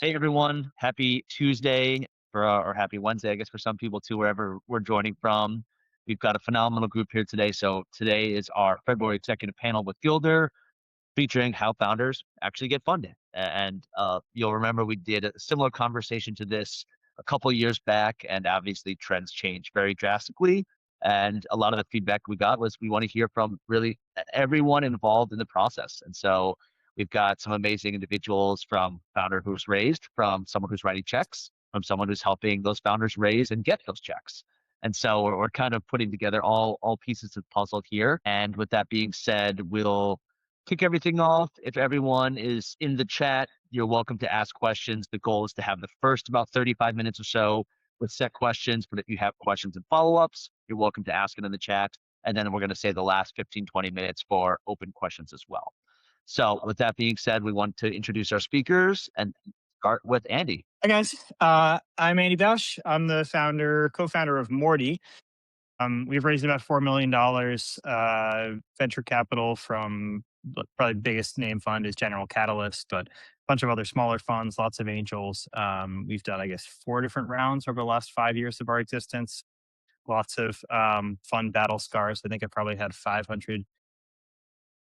Hey everyone, happy Tuesday or happy Wednesday, I guess, for some people too, wherever we're joining from. We've got a phenomenal group here today. So today is our February executive panel with Gilder, featuring how founders actually get funded. And you'll remember we did a similar conversation to this a couple of years back, and obviously trends change very drastically. And a lot of the feedback we got was we want to hear from really everyone involved in the process. And so we've got some amazing individuals, from founder who's raised, from someone who's writing checks, from someone who's helping those founders raise and get those checks. And so we're kind of putting together all pieces of the puzzle here. And with that being said, we'll kick everything off. If everyone is in the chat, you're welcome to ask questions. The goal is to have the first about 35 minutes or so with set questions, but if you have questions and follow-ups, you're welcome to ask it in the chat. And then we're going to save the last 15, 20 minutes for open questions as well. So with that being said, we want to introduce our speakers and start with Andy. Hi guys, I'm Andy Bech. I'm the co-founder of Morty. We've raised about $4 million venture capital from probably the biggest name fund is General Catalyst, but a bunch of other smaller funds, lots of angels. We've done, I guess, 4 different rounds over the last 5 years of our existence. Lots of fun battle scars. I think I probably had 500,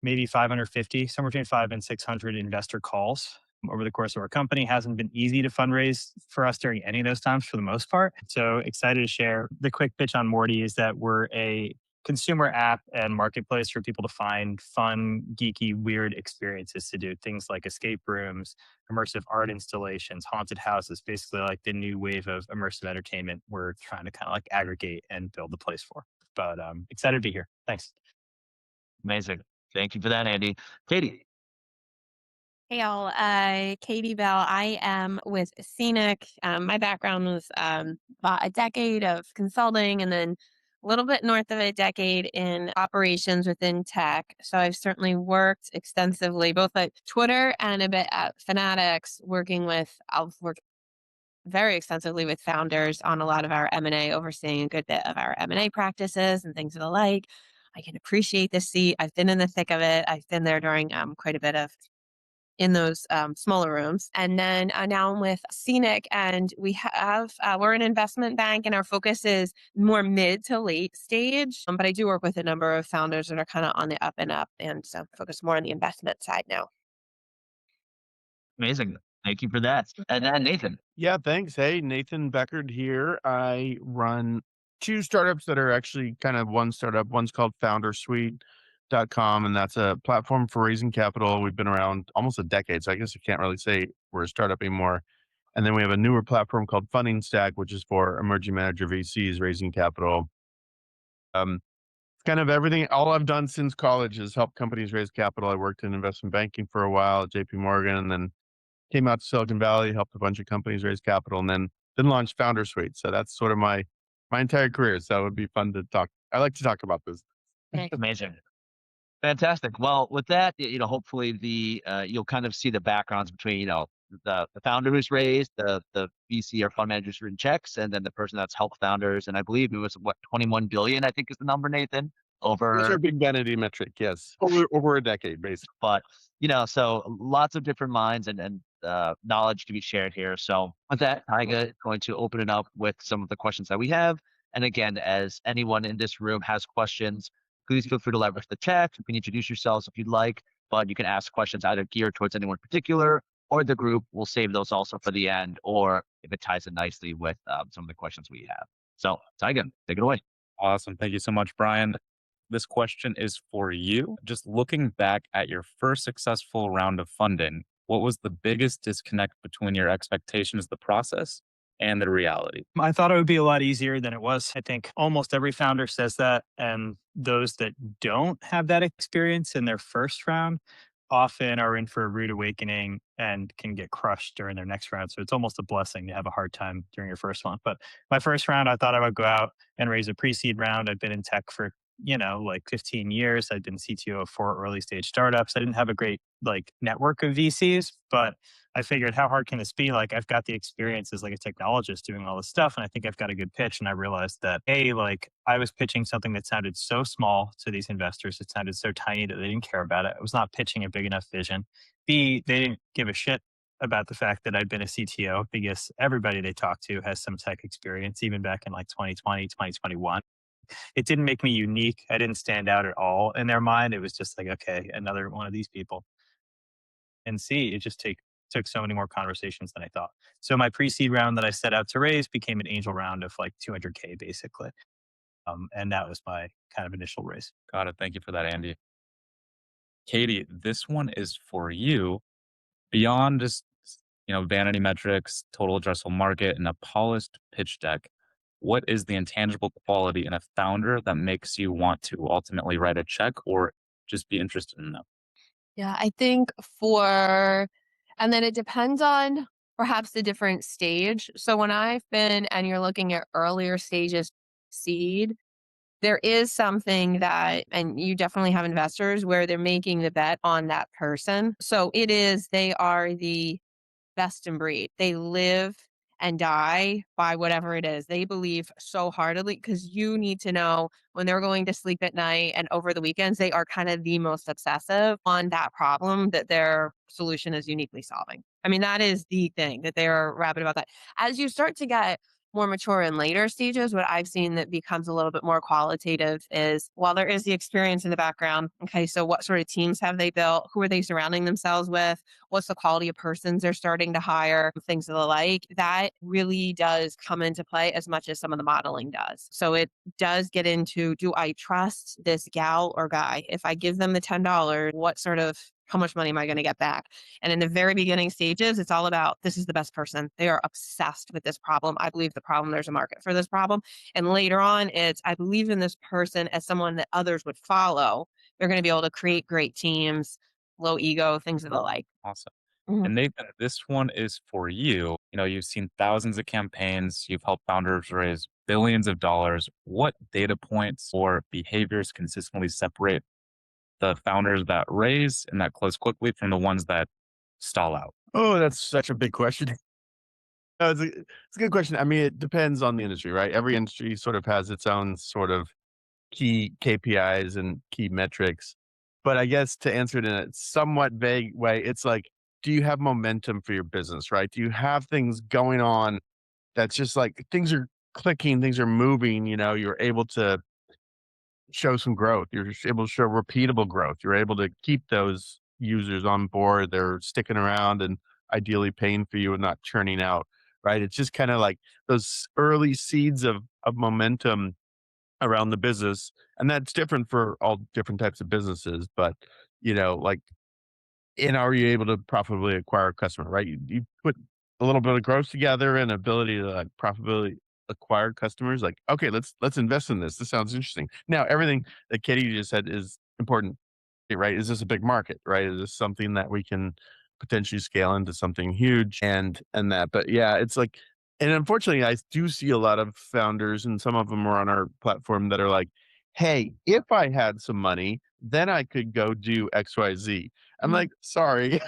maybe 550, somewhere between 5 and 600 investor calls over the course of our company. Hasn't been easy to fundraise for us during any of those times for the most part. So excited to share. The quick pitch on Morty is that we're a consumer app and marketplace for people to find fun, geeky, weird experiences to do. Things like escape rooms, immersive art installations, haunted houses, basically like the new wave of immersive entertainment we're trying to kind of like aggregate and build the place for. But excited to be here. Thanks. Amazing. Thank you for that, Andy. Katie. Hey y'all, Katie Bell. I am with Scenic. My background was about a decade of consulting and then a little bit north of a decade in operations within tech. So I've certainly worked extensively, both at Twitter and a bit at Fanatics, I've worked very extensively with founders on a lot of our M&A, overseeing a good bit of our M&A practices and things of the like. I can appreciate this seat. I've been in the thick of it. I've been there during quite a bit of in those smaller rooms. And then now I'm with Scenic, and we're an investment bank, and our focus is more mid to late stage. But I do work with a number of founders that are kind of on the up and up, and so focus more on the investment side now. Amazing. Thank you for that. And then Nathan. Yeah, thanks. Hey, Nathan Becker here. I run 2 startups that are actually kind of one startup. One's called foundersuite.com, and that's a platform for raising capital. We've been around almost a decade, so I guess I can't really say we're a startup anymore. And then we have a newer platform called Funding Stack, which is for emerging manager VCs raising capital. It's kind of everything. All I've done since college is help companies raise capital. I worked in investment banking for a while at JP Morgan, and then came out to Silicon Valley, helped a bunch of companies raise capital, and then launched Founder Suite. So that's sort of my entire career. So it would be fun to talk. I like to talk about this. Amazing. Fantastic. Well, with that, hopefully you'll kind of see the backgrounds between, the founder who's raised, the VC or fund managers who are in checks, and then the person that's helped founders. And I believe it was 21 billion, I think is the number, Nathan, Those are over, big vanity metric. Yes. Over a decade, basically. but, so lots of different minds and knowledge to be shared here. So with that, Tyga is going to open it up with some of the questions that we have. And again, as anyone in this room has questions, please feel free to leverage the chat. You can introduce yourselves if you'd like, but you can ask questions either geared towards anyone in particular or the group. We'll save those also for the end, or if it ties in nicely with some of the questions we have. So, Tyga, take it away. Awesome. Thank you so much, Brian. This question is for you. Just looking back at your first successful round of funding, what was the biggest disconnect between your expectations of the process and the reality? I thought it would be a lot easier than it was. I think almost every founder says that. And those that don't have that experience in their first round often are in for a rude awakening and can get crushed during their next round. So it's almost a blessing to have a hard time during your first one. But my first round, I thought I would go out and raise a pre-seed round. I'd been in tech for like 15 years. I'd been CTO of 4 early stage startups. I didn't have a great network of VCs, but I figured, how hard can this be? Like, I've got the experience as like a technologist doing all this stuff, and I think I've got a good pitch. And I realized that I was pitching something that sounded so small to these investors. It sounded so tiny that they didn't care about it. I was not pitching a big enough vision. B, they didn't give a shit about the fact that I'd been a CTO because everybody they talk to has some tech experience, even back in like 2020, 2021. It didn't make me unique. I didn't stand out at all in their mind. It was just like, okay, another one of these people. And it just took so many more conversations than I thought. So my pre-seed round that I set out to raise became an angel round of like 200K basically. And that was my kind of initial raise. Got it. Thank you for that, Andy. Katie, this one is for you. Beyond just vanity metrics, total addressable market, and a polished pitch deck, what is the intangible quality in a founder that makes you want to ultimately write a check or just be interested in them? Yeah, I think and then it depends on perhaps the different stage. So when I've been, and you're looking at earlier stages, seed, there is something that, and you definitely have investors where they're making the bet on that person. So they are the best in breed. They live and die by whatever it is. They believe so heartily because you need to know when they're going to sleep at night and over the weekends, they are kind of the most obsessive on that problem that their solution is uniquely solving. I mean, that is the thing that they are rabid about that. As you start to get more mature in later stages, what I've seen that becomes a little bit more qualitative is while there is the experience in the background, okay, so what sort of teams have they built? Who are they surrounding themselves with? What's the quality of persons they're starting to hire, things of the like. That really does come into play as much as some of the modeling does. So it does get into, do I trust this gal or guy? If I give them the $10, how much money am I going to get back? And in the very beginning stages, it's all about, this is the best person. They are obsessed with this problem. I believe the problem, there's a market for this problem. And later on, it's, I believe in this person as someone that others would follow. They're going to be able to create great teams, low ego, things of the like. Awesome. Mhm. And Nathan, this one is for you. You've seen thousands of campaigns, you've helped founders raise billions of dollars. What data points or behaviors consistently separate the founders that raise and that close quickly from the ones that stall out? Oh, that's such a big question. No, it's a good question. I mean, it depends on the industry, right? Every industry sort of has its own sort of key KPIs and key metrics. But I guess to answer it in a somewhat vague way, it's like, do you have momentum for your business, right? Do you have things going on that's just like things are clicking, things are moving, you're able to show some growth. You're just able to show repeatable growth. You're able to keep those users on board. They're sticking around and ideally paying for you and not churning out, right? It's just kind of like those early seeds of momentum around the business. And that's different for all different types of businesses. But, like, and are you able to profitably acquire a customer, right? You put a little bit of growth together and ability to like profitably acquire customers. Like, okay, let's invest in this. This sounds interesting. Now, everything that Katie just said is important, right? Is this a big market, right? Is this something that we can potentially scale into something huge and that? But yeah, it's like, and unfortunately, I do see a lot of founders, and some of them are on our platform that are like, "Hey, if I had some money, then I could go do X, Y, Z." I'm Mhm. like, "Sorry,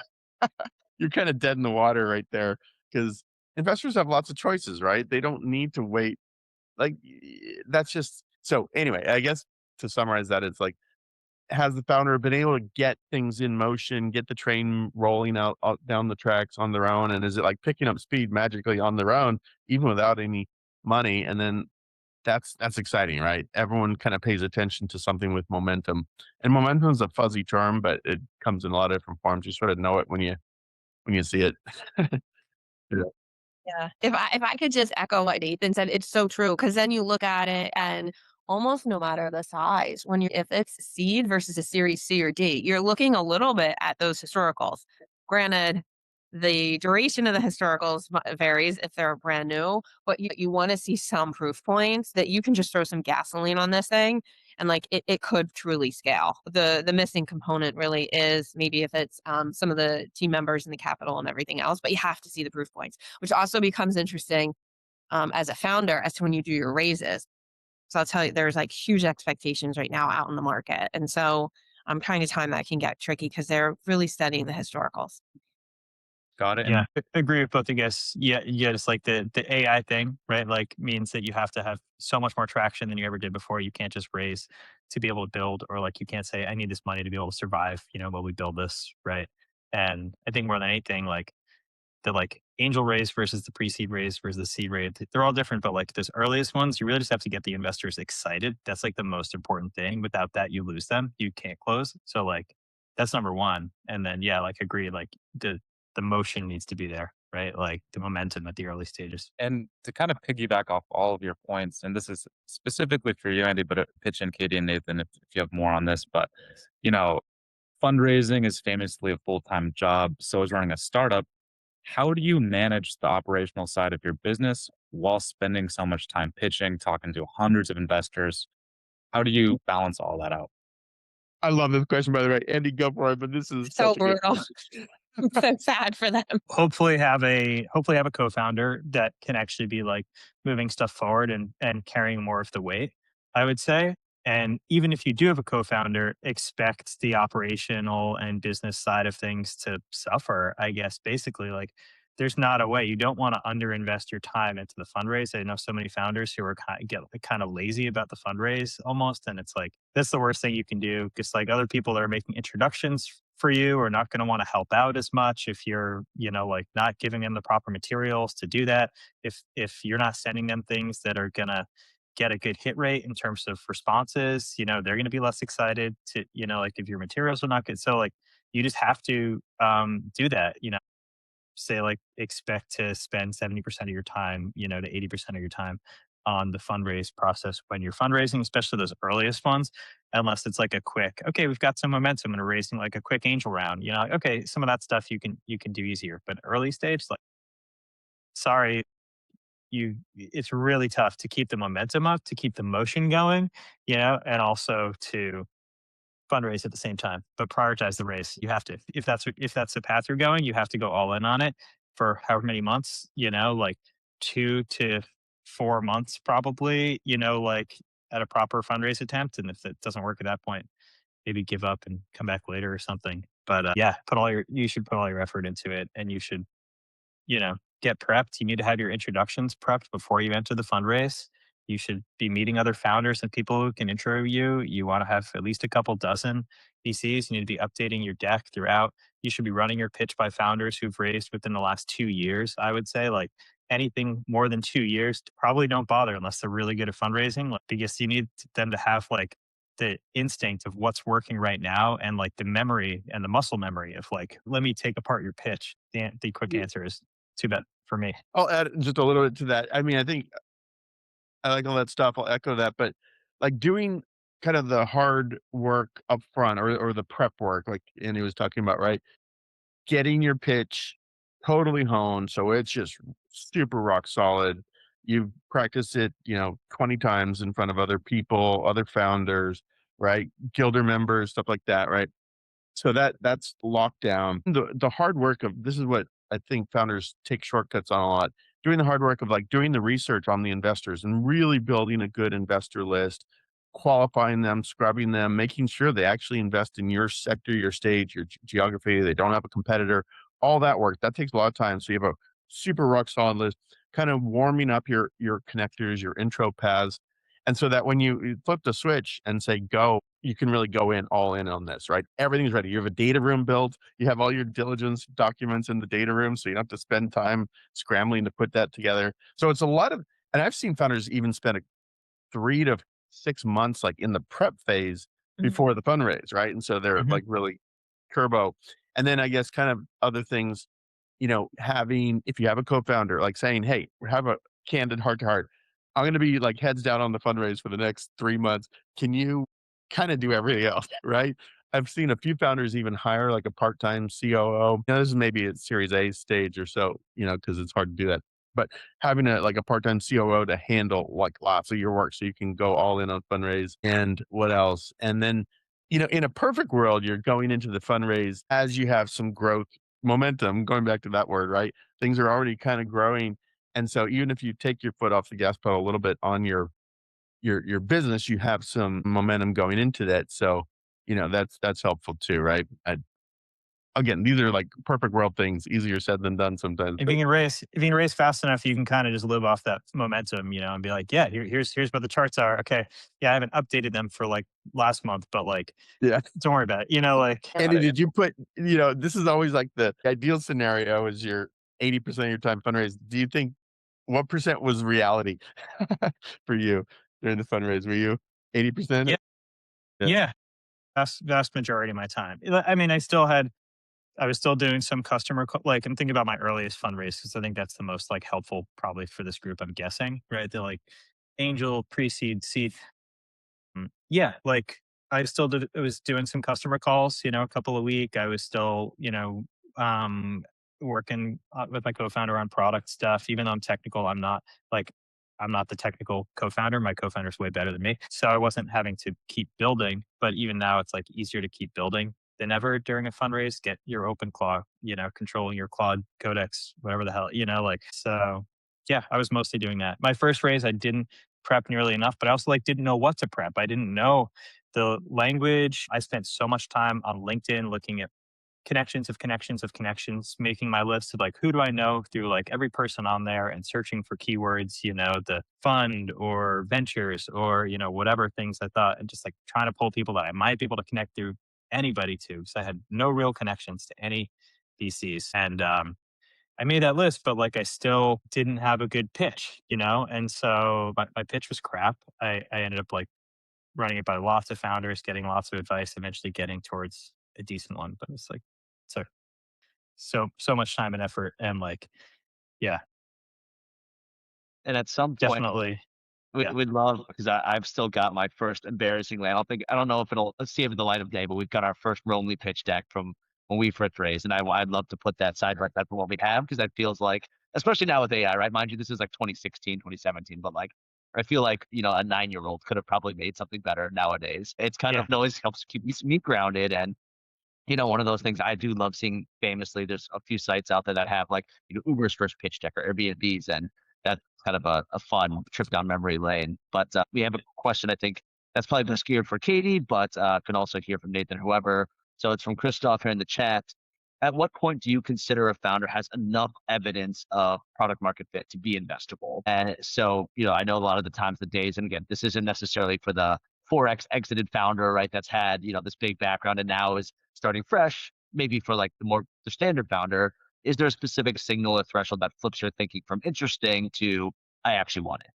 you're kind of dead in the water right there," because investors have lots of choices, right? They don't need to wait. Like, that's just so. Anyway, I guess to summarize that, it's like, has the founder been able to get things in motion, get the train rolling out down the tracks on their own? And is it like picking up speed magically on their own, even without any money? And then that's exciting, right? Everyone kind of pays attention to something with momentum. And momentum is a fuzzy term, but it comes in a lot of different forms. You sort of know it when you see it. Yeah. Yeah. If I could just echo what Nathan said, it's so true. Because then you look at it and almost no matter the size, if it's seed versus a series C or D, you're looking a little bit at those historicals. Granted, the duration of the historicals varies if they're brand new, but you want to see some proof points that you can just throw some gasoline on this thing and like it could truly scale. The missing component really is maybe if it's some of the team members and the capital and everything else, but you have to see the proof points, which also becomes interesting as a founder as to when you do your raises. So I'll tell you, there's like huge expectations right now out in the market, and so I'm trying to time that can get tricky because they're really studying the historicals. Got it. And Yeah, I agree with both. I guess, yeah, it's like the AI thing, right? Like means that you have to have so much more traction than you ever did before. You can't just raise to be able to build, or like you can't say, I need this money to be able to survive, while we build this, right? And I think more than anything, like the like angel raise versus the pre-seed raise versus the seed raise. They're all different, but like those earliest ones, you really just have to get the investors excited. That's like the most important thing. Without that, you lose them. You can't close. So like that's number one. And then yeah, like agree, like the motion needs to be there, right? Like the momentum at the early stages. And to kind of piggyback off all of your points, and this is specifically for you, Andy, but pitch in Katie and Nathan if you have more on this. But, you know, fundraising is famously a full-time job. So is running a startup. How do you manage the operational side of your business while spending so much time pitching, talking to hundreds of investors? How do you balance all that out? I love this question, by the way. Andy, go for it, but this is So such a good brutal. question. I'm so sad for them. Hopefully have a co-founder that can actually be like moving stuff forward and carrying more of the weight, I would say. And even if you do have a co-founder, expect the operational and business side of things to suffer, I guess. Basically, like there's not a way. You don't want to underinvest your time into the fundraise. I know so many founders who are get kind of lazy about the fundraise almost, and it's like that's the worst thing you can do because like other people that are making introductions for you are not going to want to help out as much if you're like not giving them the proper materials to do that. If you're not sending them things that are going to get a good hit rate in terms of responses, they're going to be less excited to like if your materials are not good. So like you just have to do that, say like expect to spend 70% of your time, to 80% of your time on the fundraise process when you're fundraising, especially those earliest ones, unless it's like a quick, okay, we've got some momentum and we're raising like a quick angel round, like, okay, some of that stuff you can do easier. But early stage, like sorry, it's really tough to keep the momentum up, to keep the motion going, and also to fundraise at the same time, but prioritize the race. You have to, if that's the path you're going, you have to go all in on it for however many months, like 2 to 4 months, probably, like at a proper fundraise attempt. And if it doesn't work at that point, maybe give up and come back later or something. But yeah, you should put all your effort into it, and you should get prepped. You need to have your introductions prepped before you enter the fundraise. You should be meeting other founders and people who can intro you. You want to have at least a couple dozen VCs. You need to be updating your deck throughout. You should be running your pitch by founders who've raised within the last 2 years. I would say like anything more than 2 years, probably don't bother unless they're really good at fundraising, because you need them to have like the instinct of what's working right now and like the memory and the muscle memory of like, let me take apart your pitch. The quick answer is too bad for me. I'll add just a little bit to that. I mean, I think I like all that stuff. I'll echo that, but like doing kind of the hard work up front or the prep work, like Andy was talking about, right? Getting your pitch totally honed so it's just super rock solid. You've practiced it, 20 times in front of other people, other founders, right? Guilder members, stuff like that, right? So that's locked down. The hard work of this is what I think founders take shortcuts on a lot. Doing the hard work of like doing the research on the investors and really building a good investor list, qualifying them, scrubbing them, making sure they actually invest in your sector, your stage, your geography. They don't have a competitor. All that work that takes a lot of time. So you have a super rock solid list, kind of warming up your connectors, your intro paths, and so that when you flip the switch and say go, you can really go in all in on this, right? Everything's ready. You have a data room built. You have all your diligence documents in the data room, so you don't have to spend time scrambling to put that together. So it's a lot of, and I've seen founders even spend 3 to 6 months like in the prep phase before the fundraise, right? And so they're Mhm. like really turbo. And then I guess kind of other things, having, if you have a co-founder, like saying, hey, have a candid heart to heart. I'm going to be like heads down on the fundraise for the next 3 months. Can you kind of do everything else? Right. I've seen a few founders even hire like a part-time COO. This is maybe at series A stage or so, cause it's hard to do that, but having like a part-time COO to handle like lots of your work so you can go all in on fundraise and what else. And then, in a perfect world, you're going into the fundraise as you have some growth momentum, going back to that word, right? Things are already kind of growing. And so even if you take your foot off the gas pedal a little bit on your business, you have some momentum going into that. So, that's helpful too, right? Again, these are like perfect world things, easier said than done sometimes. If you can raise fast enough, you can kind of just live off that momentum, and be like, yeah, here's what the charts are. Okay, yeah, I haven't updated them for like last month, but like, Yeah. don't worry about it. Like, Andy, did you put, this is always like the ideal scenario is you're 80% of your time fundraise. Do you think what percent was reality for you during the fundraise? Were you 80%? Yeah. Yeah. Yeah. Vast majority of my time. I mean, I was still doing some customer, like, I'm thinking about my earliest fundraise because I think that's the most like helpful probably for this group, I'm guessing, right? They're like angel, pre-seed, seed. Yeah, like I was doing some customer calls, a couple a week. I was still, um, working with my co-founder on product stuff. Even though I'm technical, like, I'm not the technical co-founder. My co-founder's way better than me. So I wasn't having to keep building, but even now it's like easier to keep building than ever during a fundraise. Get your open claw, controlling your Claude codex, whatever the hell, like, so yeah, I was mostly doing that. My first raise, I didn't prep nearly enough, but I also like didn't know what to prep. I didn't know the language. I spent so much time on LinkedIn looking at connections of connections of connections, making my list of like who do I know through like every person on there and searching for keywords, the fund or ventures or, whatever things I thought, and just like trying to pull people that I might be able to connect through anybody to. So I had no real connections to any VCs. And I made that list, but like I still didn't have a good pitch, And so my pitch was crap. I ended up like running it by lots of founders, getting lots of advice, eventually getting towards a decent one. But it's like so so much time and effort, and like, yeah, And at some point, definitely. we Yeah. would love because I've still got my first embarrassingly. I don't know if it'll let's see if it's the light of day, but we've got our first Romley pitch deck from when we first raised, and I'd love to put that side by side for what we have because that feels like, especially now with AI, right? Mind you, this is like 2016, 2017, but like I feel like a 9-year-old could have probably made something better nowadays. It's kind Yeah. of it always helps keep me grounded and one of those things I do love seeing famously, there's a few sites out there that have like, Uber's first pitch deck or Airbnb's, and that's kind of a fun trip down memory lane. But we have a question, I think that's probably best geared for Katie, but can also hear from Nathan, whoever. So it's from Christoph here in the chat. At what point do you consider a founder has enough evidence of product market fit to be investable? And so, I know a lot of the times the days, and again, this isn't necessarily for the 4X exited founder, right? That's had, this big background and now is starting fresh, maybe for like the standard founder, is there a specific signal or threshold that flips your thinking from interesting to I actually want it?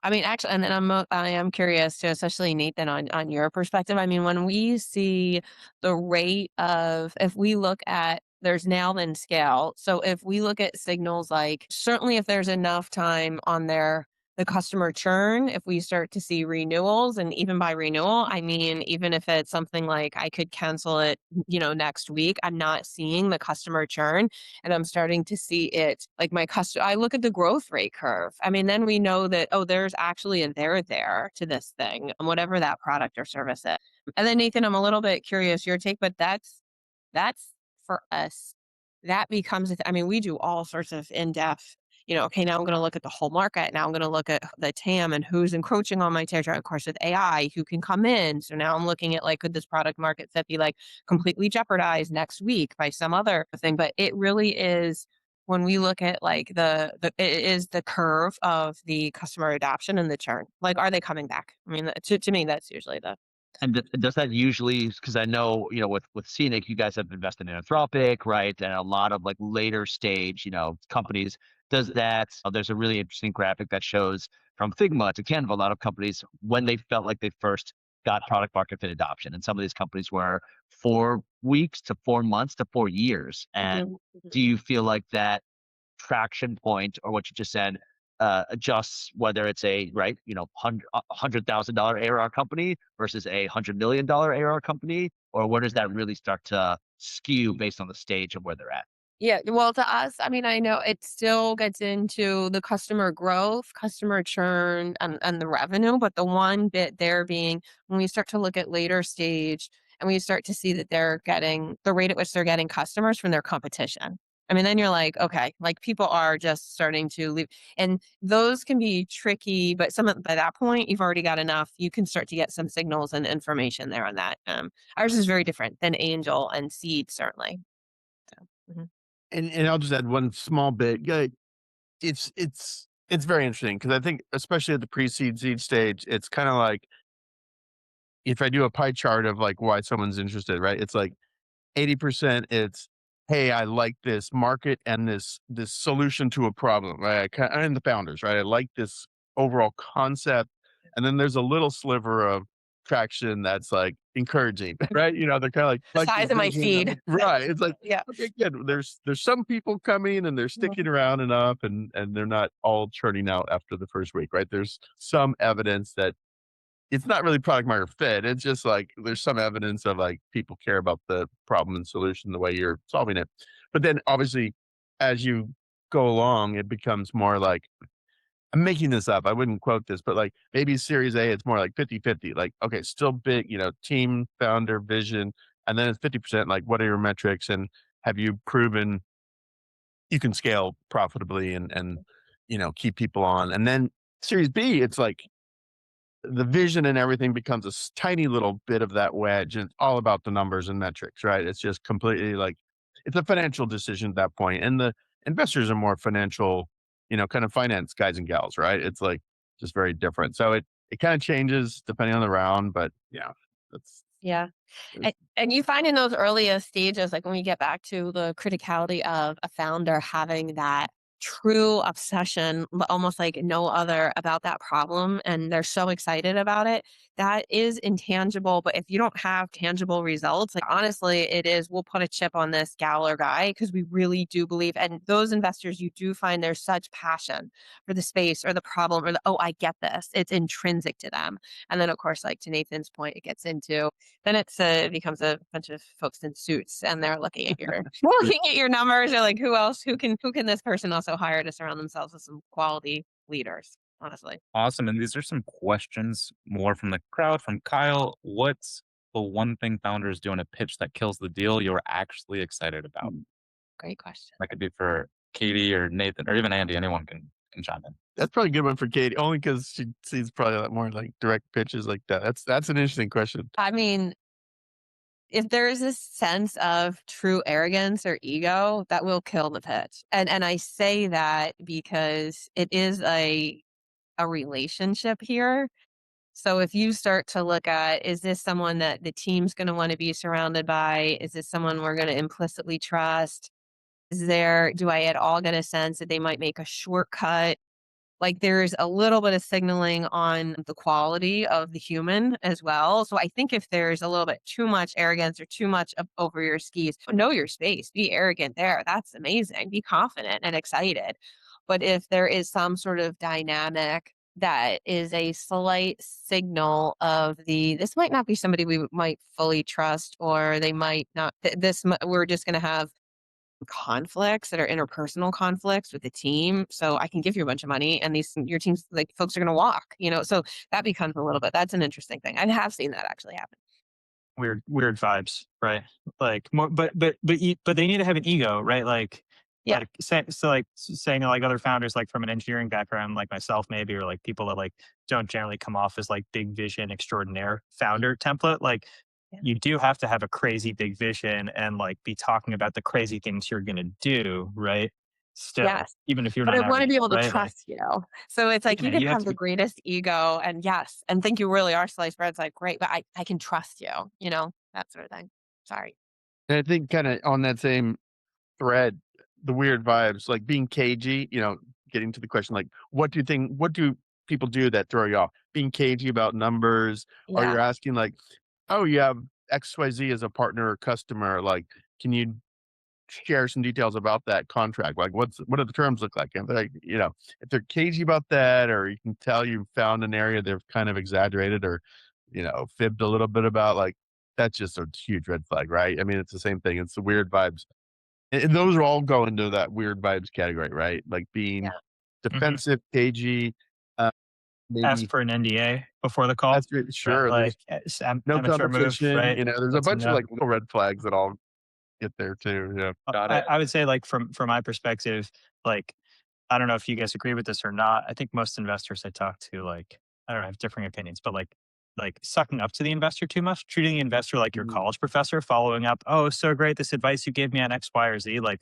I mean, actually, and then I am curious too, especially Nathan, on your perspective. I mean, when we see the rate of, if we look at, there's now then scale. So if we look at signals like certainly if there's enough time on there, the customer churn, if we start to see renewals, and even by renewal, I mean, even if it's something like I could cancel it, next week, I'm not seeing the customer churn, and I'm starting to see it like my customer. I look at the growth rate curve. I mean, then we know that, oh, there's actually a there to this thing, whatever that product or service is. And then Nathan, I'm a little bit curious your take, but that's for us. That becomes, I mean, we do all sorts of in-depth, okay, now I'm going to look at the whole market. Now I'm going to look at the TAM and who's encroaching on my territory. Of course, with AI, who can come in. So now I'm looking at like, could this product market fit be like completely jeopardized next week by some other thing? But it really is, when we look at like it is the curve of the customer adoption and the churn. Like, are they coming back? I mean, to me, that's usually the. And does that usually, because I know, with Scenic, you guys have invested in Anthropic, right? And a lot of like later stage, companies. Does that, there's a really interesting graphic that shows from Figma to Canva, a lot of companies, when they felt like they first got product market fit adoption. And some of these companies were 4 weeks to 4 months to 4 years. And Mhm, mhm. do you feel like that traction point or what you just said adjusts whether it's a right $100,000 ARR company versus a $100 million ARR company, or where does that really start to skew based on the stage of where they're at? Yeah, well, to us, I mean, I know it still gets into the customer growth, customer churn, and the revenue, but the one bit there being when we start to look at later stage and we start to see that they're getting the rate at which they're getting customers from their competition. I mean, then you're like, okay, like people are just starting to leave. And those can be tricky, but by that point, you've already got enough. You can start to get some signals and information there on that. Ours is very different than angel and seed, certainly. So, mhm. And I'll just add one small bit. Yeah, it's very interesting because I think especially at the pre-seed seed stage, it's kind of like if I do a pie chart of like why someone's interested, right? It's like 80% it's hey, I like this market and this solution to a problem, right? And the founders, right? I like this overall concept. And then there's a little sliver of traction that's like encouraging, right? They're kind of like The like the size of my vision of feed. it. Right. It's like, Yeah. okay, good. There's some people coming and they're sticking around enough and they're not all churning out after the first week, right? There's some evidence that it's not really product market fit. It's just like there's some evidence of like people care about the problem and solution the way you're solving it. But then obviously as you go along, it becomes more like I'm making this up. I wouldn't quote this, but like maybe series A, it's more like 50-50. Like, okay, still big, team, founder, vision. And then it's 50% like what are your metrics and have you proven you can scale profitably and keep people on. And then series B, it's like the vision and everything becomes a tiny little bit of that wedge and it's all about the numbers and metrics, right? It's just completely like it's a financial decision at that point. And the investors are more financial, kind of finance guys and gals, right? It's like just very different. So it kind of changes depending on the round, but yeah, that's Yeah. And you find in those earliest stages, like when we get back to the criticality of a founder having that true obsession, almost like no other about that problem, and they're so excited about it, that is intangible. But if you don't have tangible results, like honestly, it is, we'll put a chip on this gal or guy because we really do believe. And those investors, you do find there's such passion for the space or the problem or oh, I get this. It's intrinsic to them. And then, of course, like to Nathan's point, it gets into then it becomes a bunch of folks in suits, and they're looking at your looking at your numbers. They're like, who else? Who can this person also hire to surround themselves with some quality leaders? Honestly, Awesome. And these are some questions more from the crowd. From Kyle, what's the one thing founders do in a pitch that kills the deal you're actually excited about? great question. That could be for Katie or Nathan or even Andy. Anyone can chime in. That's probably a good one for Katie, only because she sees probably a lot more like direct pitches like that. That's an interesting question. I mean, if there is a sense of true arrogance or ego, that will kill the pitch. And I say that because it is a relationship here. So if you start to look at, is this someone that the team's going to want to be surrounded by? Is this someone we're going to implicitly trust? Do I at all get a sense that they might make a shortcut? Like there's a little bit of signaling on the quality of the human as well. So I think if there's a little bit too much arrogance or too much over your skis, know your space, be arrogant there. That's amazing. Be confident and excited. But if there is some sort of dynamic that is a slight signal of this might not be somebody we might fully trust, or they might not, we're just going to have conflicts that are interpersonal conflicts with the team. So I can give you a bunch of money and your team's like folks are going to walk, so that becomes a little bit, that's an interesting thing. I have seen that actually happen. Weird vibes, right? Like more, but they need to have an ego, right? Like, Yeah. like saying like other founders, like from an engineering background, like myself, maybe, or like people that like don't generally come off as like big vision extraordinaire founder template. Like, you do have to have a crazy big vision and like be talking about the crazy things you're going to do, right? Still, Yes. even if you're But not, I want to be able to right? trust you. So it's like, Yeah, you can you have have to the be- greatest ego and yes, and think you really are sliced bread. It's like, great, but I can trust you, that sort of thing. Sorry. And I think kind of on that same thread, the weird vibes, like being cagey, getting to the question, like, what do people do that throw you off? Being cagey about numbers, or Yeah. you're asking like, oh, you have XYZ as a partner or customer. Like, can you share some details about that contract? Like, what do the terms look like? And like, if they're cagey about that, or you can tell you found an area they've kind of exaggerated or, fibbed a little bit about, like, that's just a huge red flag, right? I mean, it's the same thing. It's the weird vibes. And those are all go into that weird vibes category, right? Like being Yeah. defensive, cagey, ask maybe for an NDA before the call. that's great. Sure. Right? There's Like no amateur move, competition. right? There's a Lets them bunch of know. like little red flags that all get there too. Yeah. Got it. I would say, like from my perspective, like I don't know if you guys agree with this or not. I think most investors I talk to, like I don't know, have differing opinions, but like sucking up to the investor too much, treating the investor like your college professor, following up, oh, so great, this advice you gave me on X, Y, or Z. Like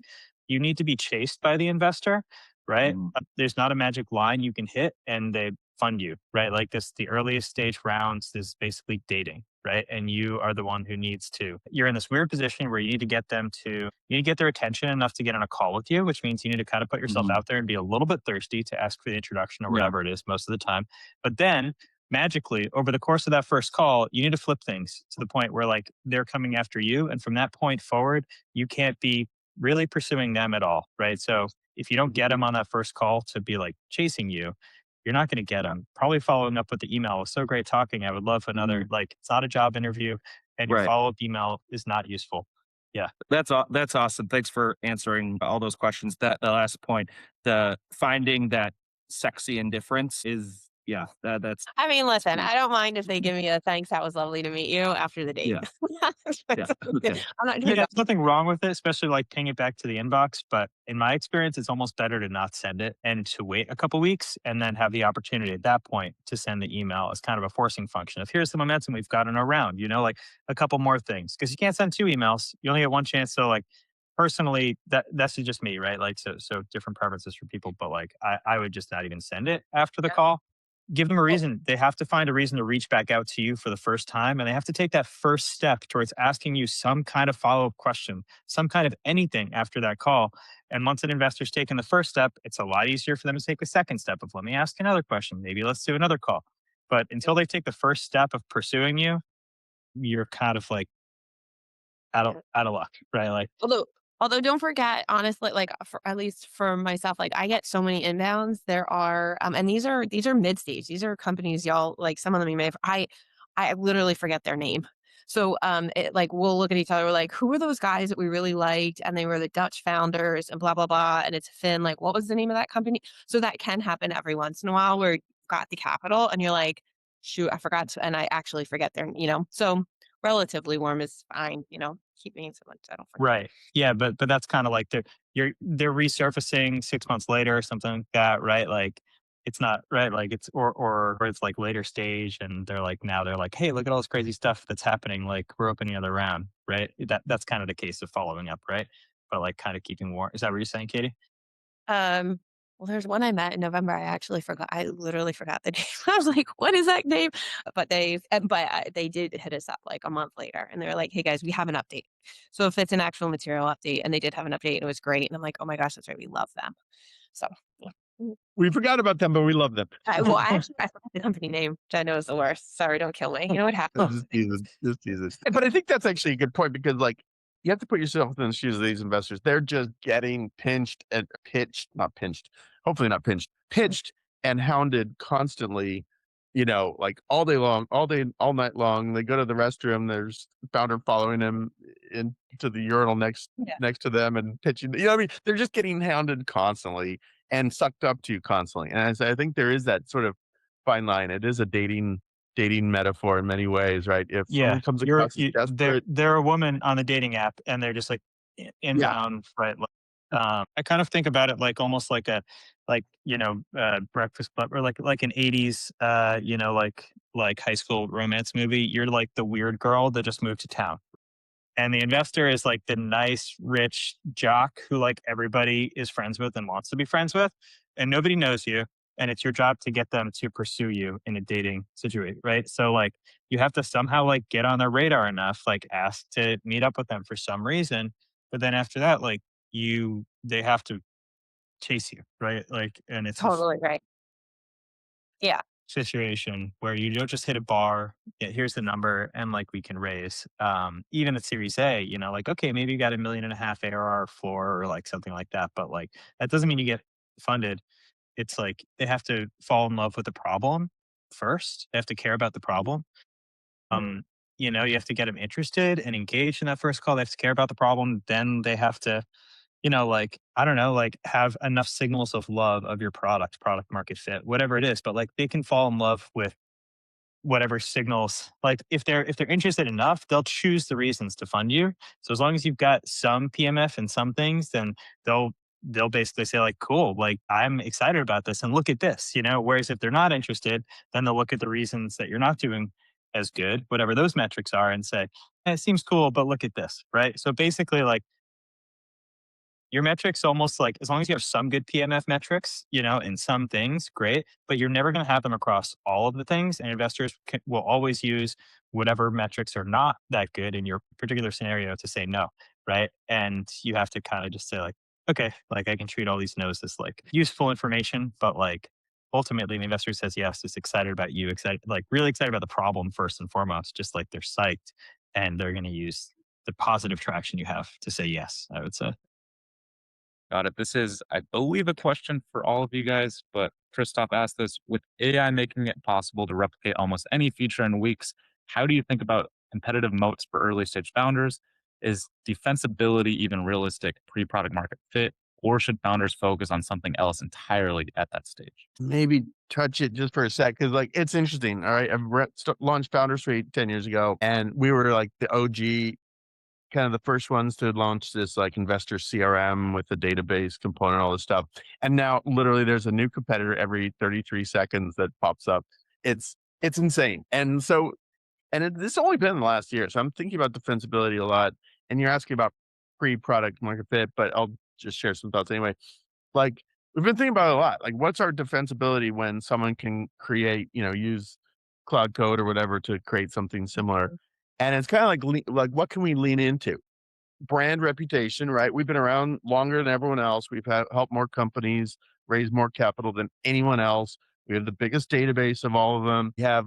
you need to be chased by the investor, right? There's not a magic line you can hit, and they fund you, right? Like this, the earliest stage rounds is basically dating, right? And you are the one who needs to, you're in this weird position where you need to get them to, you need to get their attention enough to get on a call with you, which means you need to kind of put yourself out there and be a little bit thirsty to ask for the introduction or whatever it is most of the time. But then magically over the course of that first call, you need to flip things to the point where like they're coming after you. And from that point forward, you can't be really pursuing them at all, right? So if you don't get them on that first call to be like chasing you, you're not going to get them. Probably following up with the email. It was so great talking. I would love another, like, it's not a job interview and your Right. follow up email is not useful. Yeah. That's awesome. Thanks for answering all those questions. That the last point, the finding that sexy indifference is, yeah, that's I mean, listen, I don't mind if they give me a thanks, that was lovely to meet you after the date. Yeah. Yeah. Okay. I'm not Yeah, doing there's nothing wrong with it, especially like ping it back to the inbox. But in my experience, it's almost better to not send it and to wait a couple weeks and then have the opportunity at that point to send the email as kind of a forcing function of here's the momentum we've got in a round, you know, like a couple more things. Because you can't send 2 emails. You only get one chance. So like personally, that's just me, right? Like so different preferences for people, but like I would just not even send it after the call. Give them a reason. They have to find a reason to reach back out to you for the first time. And they have to take that first step towards asking you some kind of follow-up question, some kind of anything after that call. And once an investor's taken the first step, it's a lot easier for them to take the second step of let me ask another question. Maybe let's do another call. But until they take the first step of pursuing you, you're kind of like out of luck, right? Like, Although don't forget, honestly, like for, at least for myself, like I get so many inbounds. There are, and these are mid stage. These are companies, y'all. Like some of them, you may have. I literally forget their name. So, like we'll look at each other, we're like, who are those guys that we really liked, and they were the Dutch founders, and blah blah blah, and it's Finn. Like, what was the name of that company? So that can happen every once in a while where you've got the capital, and you're like, shoot, I forgot, and I actually forget their, So relatively warm is fine, keep me so much I don't forget. right. Yeah, but that's kind of like they're resurfacing 6 months later or something like that, right? Like it's not right, like it's or it's like later stage and they're like now they're like, hey, look at all this crazy stuff that's happening. Like we're opening another round, right? That's kind of the case of following up, right? But like kind of keeping warm. Is that what you're saying, Katie? Um, well, there's one I met in November. I actually forgot. I literally forgot the name. I was like, "What is that name?" They did hit us up like a month later, and they were like, "Hey guys, we have an update." So if it's an actual material update, and they did have an update, and it was great. And I'm like, "Oh my gosh, that's right. We love them." So yeah. We forgot about them, but we love them. I forgot the company name, which I know is the worst. Sorry, don't kill me. You know what happens? Just tease it. But I think that's actually a good point because, like, you have to put yourself in the shoes of these investors. They're just getting hopefully not pinched, pitched and hounded constantly, like all day long, all night long. They go to the restroom. There's founder following them into the urinal next to them and pitching. I mean, they're just getting hounded constantly and sucked up to constantly. And I think there is that sort of fine line. It is a dating metaphor in many ways, right? If someone comes across as desperate, they're a woman on the dating app and they're just like inbound, right? I kind of think about it like almost like a Breakfast Club or like an 80s like high school romance movie. You're like the weird girl that just moved to town. And the investor is like the nice, rich jock who like everybody is friends with and wants to be friends with, and nobody knows you. And it's your job to get them to pursue you in a dating situation, right? So like you have to somehow like get on their radar enough, like ask to meet up with them for some reason. But then after that, like they have to chase you, right? Like, and it's Totally right. Yeah. situation where you don't just hit a bar, here's the number, and like we can raise. Even at Series A, like okay, maybe you got $1.5 million ARR floor or like something like that, but like that doesn't mean you get funded. It's like they have to fall in love with the problem first. They have to care about the problem. You have to get them interested and engaged in that first call. They have to care about the problem. Then they have to like, I don't know, like have enough signals of love of your product market fit, whatever it is. But like they can fall in love with whatever signals, like if they're interested enough, they'll choose the reasons to fund you. So as long as you've got some PMF and some things, then they'll basically say like, cool, like I'm excited about this and look at this, whereas if they're not interested, then they'll look at the reasons that you're not doing as good, whatever those metrics are, and say, it seems cool, but look at this, right? So basically like your metrics almost like, as long as you have some good PMF metrics, in some things, great, but you're never going to have them across all of the things. And investors will always use whatever metrics are not that good in your particular scenario to say no. Right. And you have to kind of just say, like, okay, like I can treat all these no's as like useful information, but like ultimately the investor says yes, is excited about you, excited, like really excited about the problem first and foremost, just like they're psyched and they're going to use the positive traction you have to say yes, I would say. Got it. This is, I believe, a question for all of you guys, but Christoph asked this: with AI making it possible to replicate almost any feature in weeks, how do you think about competitive moats for early stage founders? Is defensibility even realistic pre-product market fit, or should founders focus on something else entirely at that stage? Maybe touch it just for a sec, because like it's interesting. All right, I've launched Founder Suite 10 years ago, and we were like the OG, kind of the first ones to launch this like investor CRM with the database component, all this stuff. And now literally there's a new competitor every 33 seconds that pops up. It's insane. And so, this only been in the last year. So I'm thinking about defensibility a lot. And you're asking about pre-product market fit, but I'll just share some thoughts anyway. Like we've been thinking about it a lot. Like what's our defensibility when someone can create, use cloud code or whatever to create something similar. And it's kind of like what can we lean into? Brand reputation, right? We've been around longer than everyone else. We've helped more companies raise more capital than anyone else. We have the biggest database of all of them. We have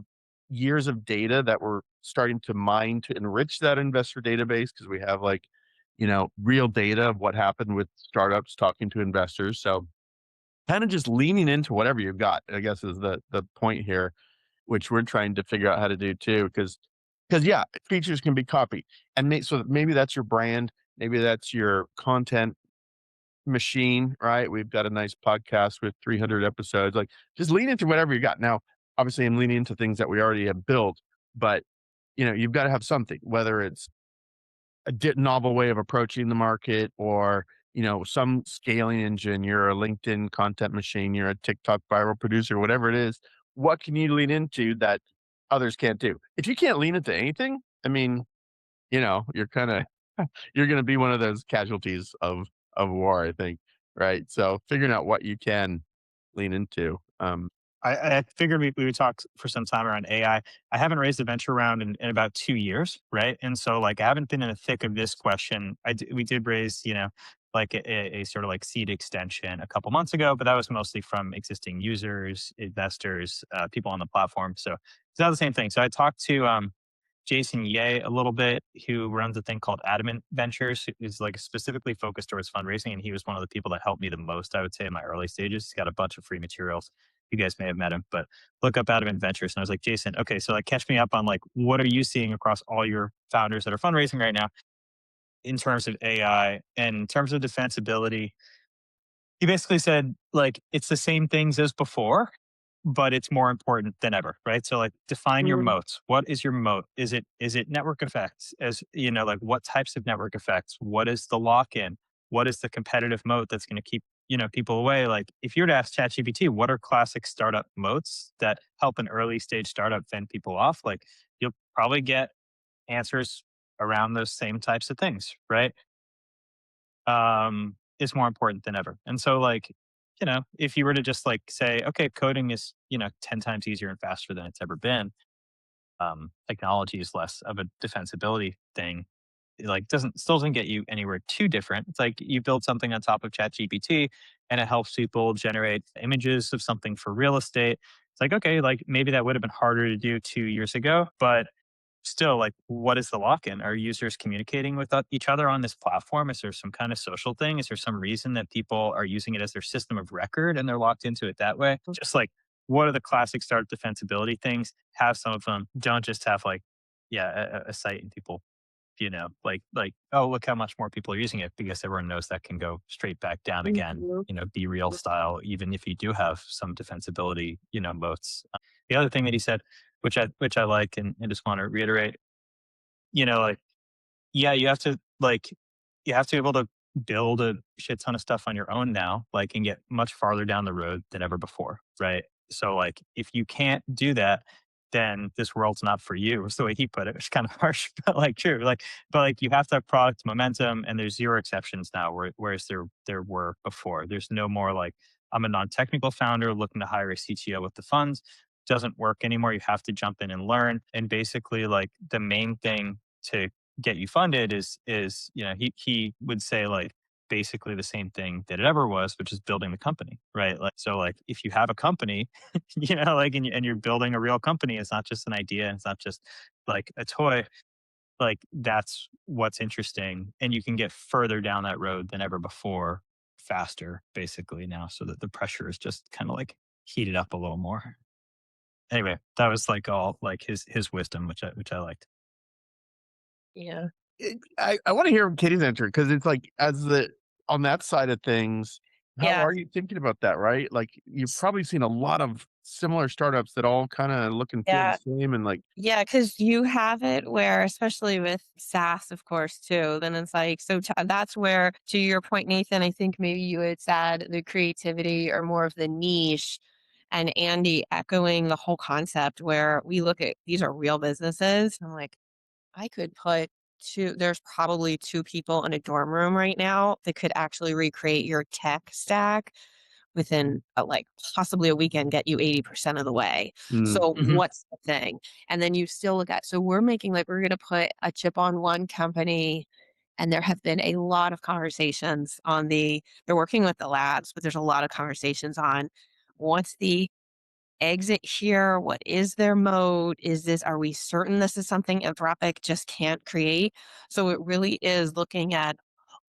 years of data that we're starting to mine to enrich that investor database because we have like, real data of what happened with startups talking to investors. So kind of just leaning into whatever you've got, I guess is the point here, which we're trying to figure out how to do too. Because yeah, features can be copied, and so maybe that's your brand, maybe that's your content machine, right? We've got a nice podcast with 300 episodes. Like, just lean into whatever you got. Now, obviously, I'm leaning into things that we already have built, but you've got to have something, whether it's a novel way of approaching the market or some scaling engine. You're a LinkedIn content machine, you're a TikTok viral producer, whatever it is. What can you lean into that others can't do? If you can't lean into anything, I mean, you're kind of you're going to be one of those casualties of war, I think, right? So figuring out what you can lean into. I figured we would talk for some time around AI. I haven't raised a venture round in about 2 years, right? And so like I haven't been in the thick of this question. We did raise, like a sort of like seed extension a couple months ago, but that was mostly from existing users, investors, people on the platform. So it's not the same thing. So I talked to Jason Ye a little bit, who runs a thing called Adamant Ventures, is like specifically focused towards fundraising. And he was one of the people that helped me the most, I would say, in my early stages. He's got a bunch of free materials. You guys may have met him, but look up Adamant Ventures. And I was like, Jason, okay, so like catch me up on like, what are you seeing across all your founders that are fundraising right now in terms of AI and in terms of defensibility? He basically said, like, it's the same things as before, but it's more important than ever, right? So like define your moats. What is your moat? Is it network effects? As like what types of network effects? What is the lock-in? What is the competitive moat that's going to keep, people away? Like if you were to ask ChatGPT, what are classic startup moats that help an early stage startup fend people off? Like you'll probably get answers around those same types of things, right? Is more important than ever. And so like, if you were to just like say, okay, coding is, 10 times easier and faster than it's ever been. Technology is less of a defensibility thing. It like still doesn't get you anywhere too different. It's like you build something on top of ChatGPT and it helps people generate images of something for real estate. It's like, okay, like maybe that would have been harder to do 2 years ago, but still, like, what is the lock-in? Are users communicating with each other on this platform? Is there some kind of social thing? Is there some reason that people are using it as their system of record and they're locked into it that way? Just like, what are the classic startup defensibility things? Have some of them. Don't just have like, yeah, a site and people, like, oh, look how much more people are using it, because everyone knows that can go straight back down again. Be real style, even if you do have some defensibility, moats. The other thing that he said, which I like and just want to reiterate, like, yeah, you have to be able to build a shit ton of stuff on your own now, like, and get much farther down the road than ever before, right? So like if you can't do that, then this world's not for you. Was the way he put it. It's kind of harsh, but like true. But like you have to have product momentum, and there's zero exceptions now, whereas there were before. There's no more like I'm a non-technical founder looking to hire a CTO with the funds. Doesn't work anymore. You have to jump in and learn. And basically, like the main thing to get you funded is he would say like basically the same thing that it ever was, which is building the company, right? Like so, like if you have a company, like and you're building a real company, it's not just an idea, it's not just like a toy. Like that's what's interesting, and you can get further down that road than ever before, faster, basically now, so that the pressure is just kind of like heated up a little more. Anyway, that was like all like his wisdom, which I liked. Yeah. I want to hear Katie's answer because it's like on that side of things, how Yeah. are you thinking about that, right? Like you've probably seen a lot of similar startups that all kind of look and feel the Yeah. same and like Yeah, because you have it where, especially with SaaS, of course, too, then it's like, that's where, to your point, Nathan, I think maybe you had said the creativity or more of the niche, and Andy echoing the whole concept where we look at these are real businesses. I'm like, I could put there's probably two people in a dorm room right now that could actually recreate your tech stack within like possibly a weekend, get you 80% of the way. So Mhm. what's the thing? And then you still look at, so we're making like, we're going to put a chip on one company. And there have been a lot of conversations on they're working with the labs, but there's a lot of conversations on what's the exit here? What is their mode? Are we certain this is something Anthropic just can't create? So it really is looking at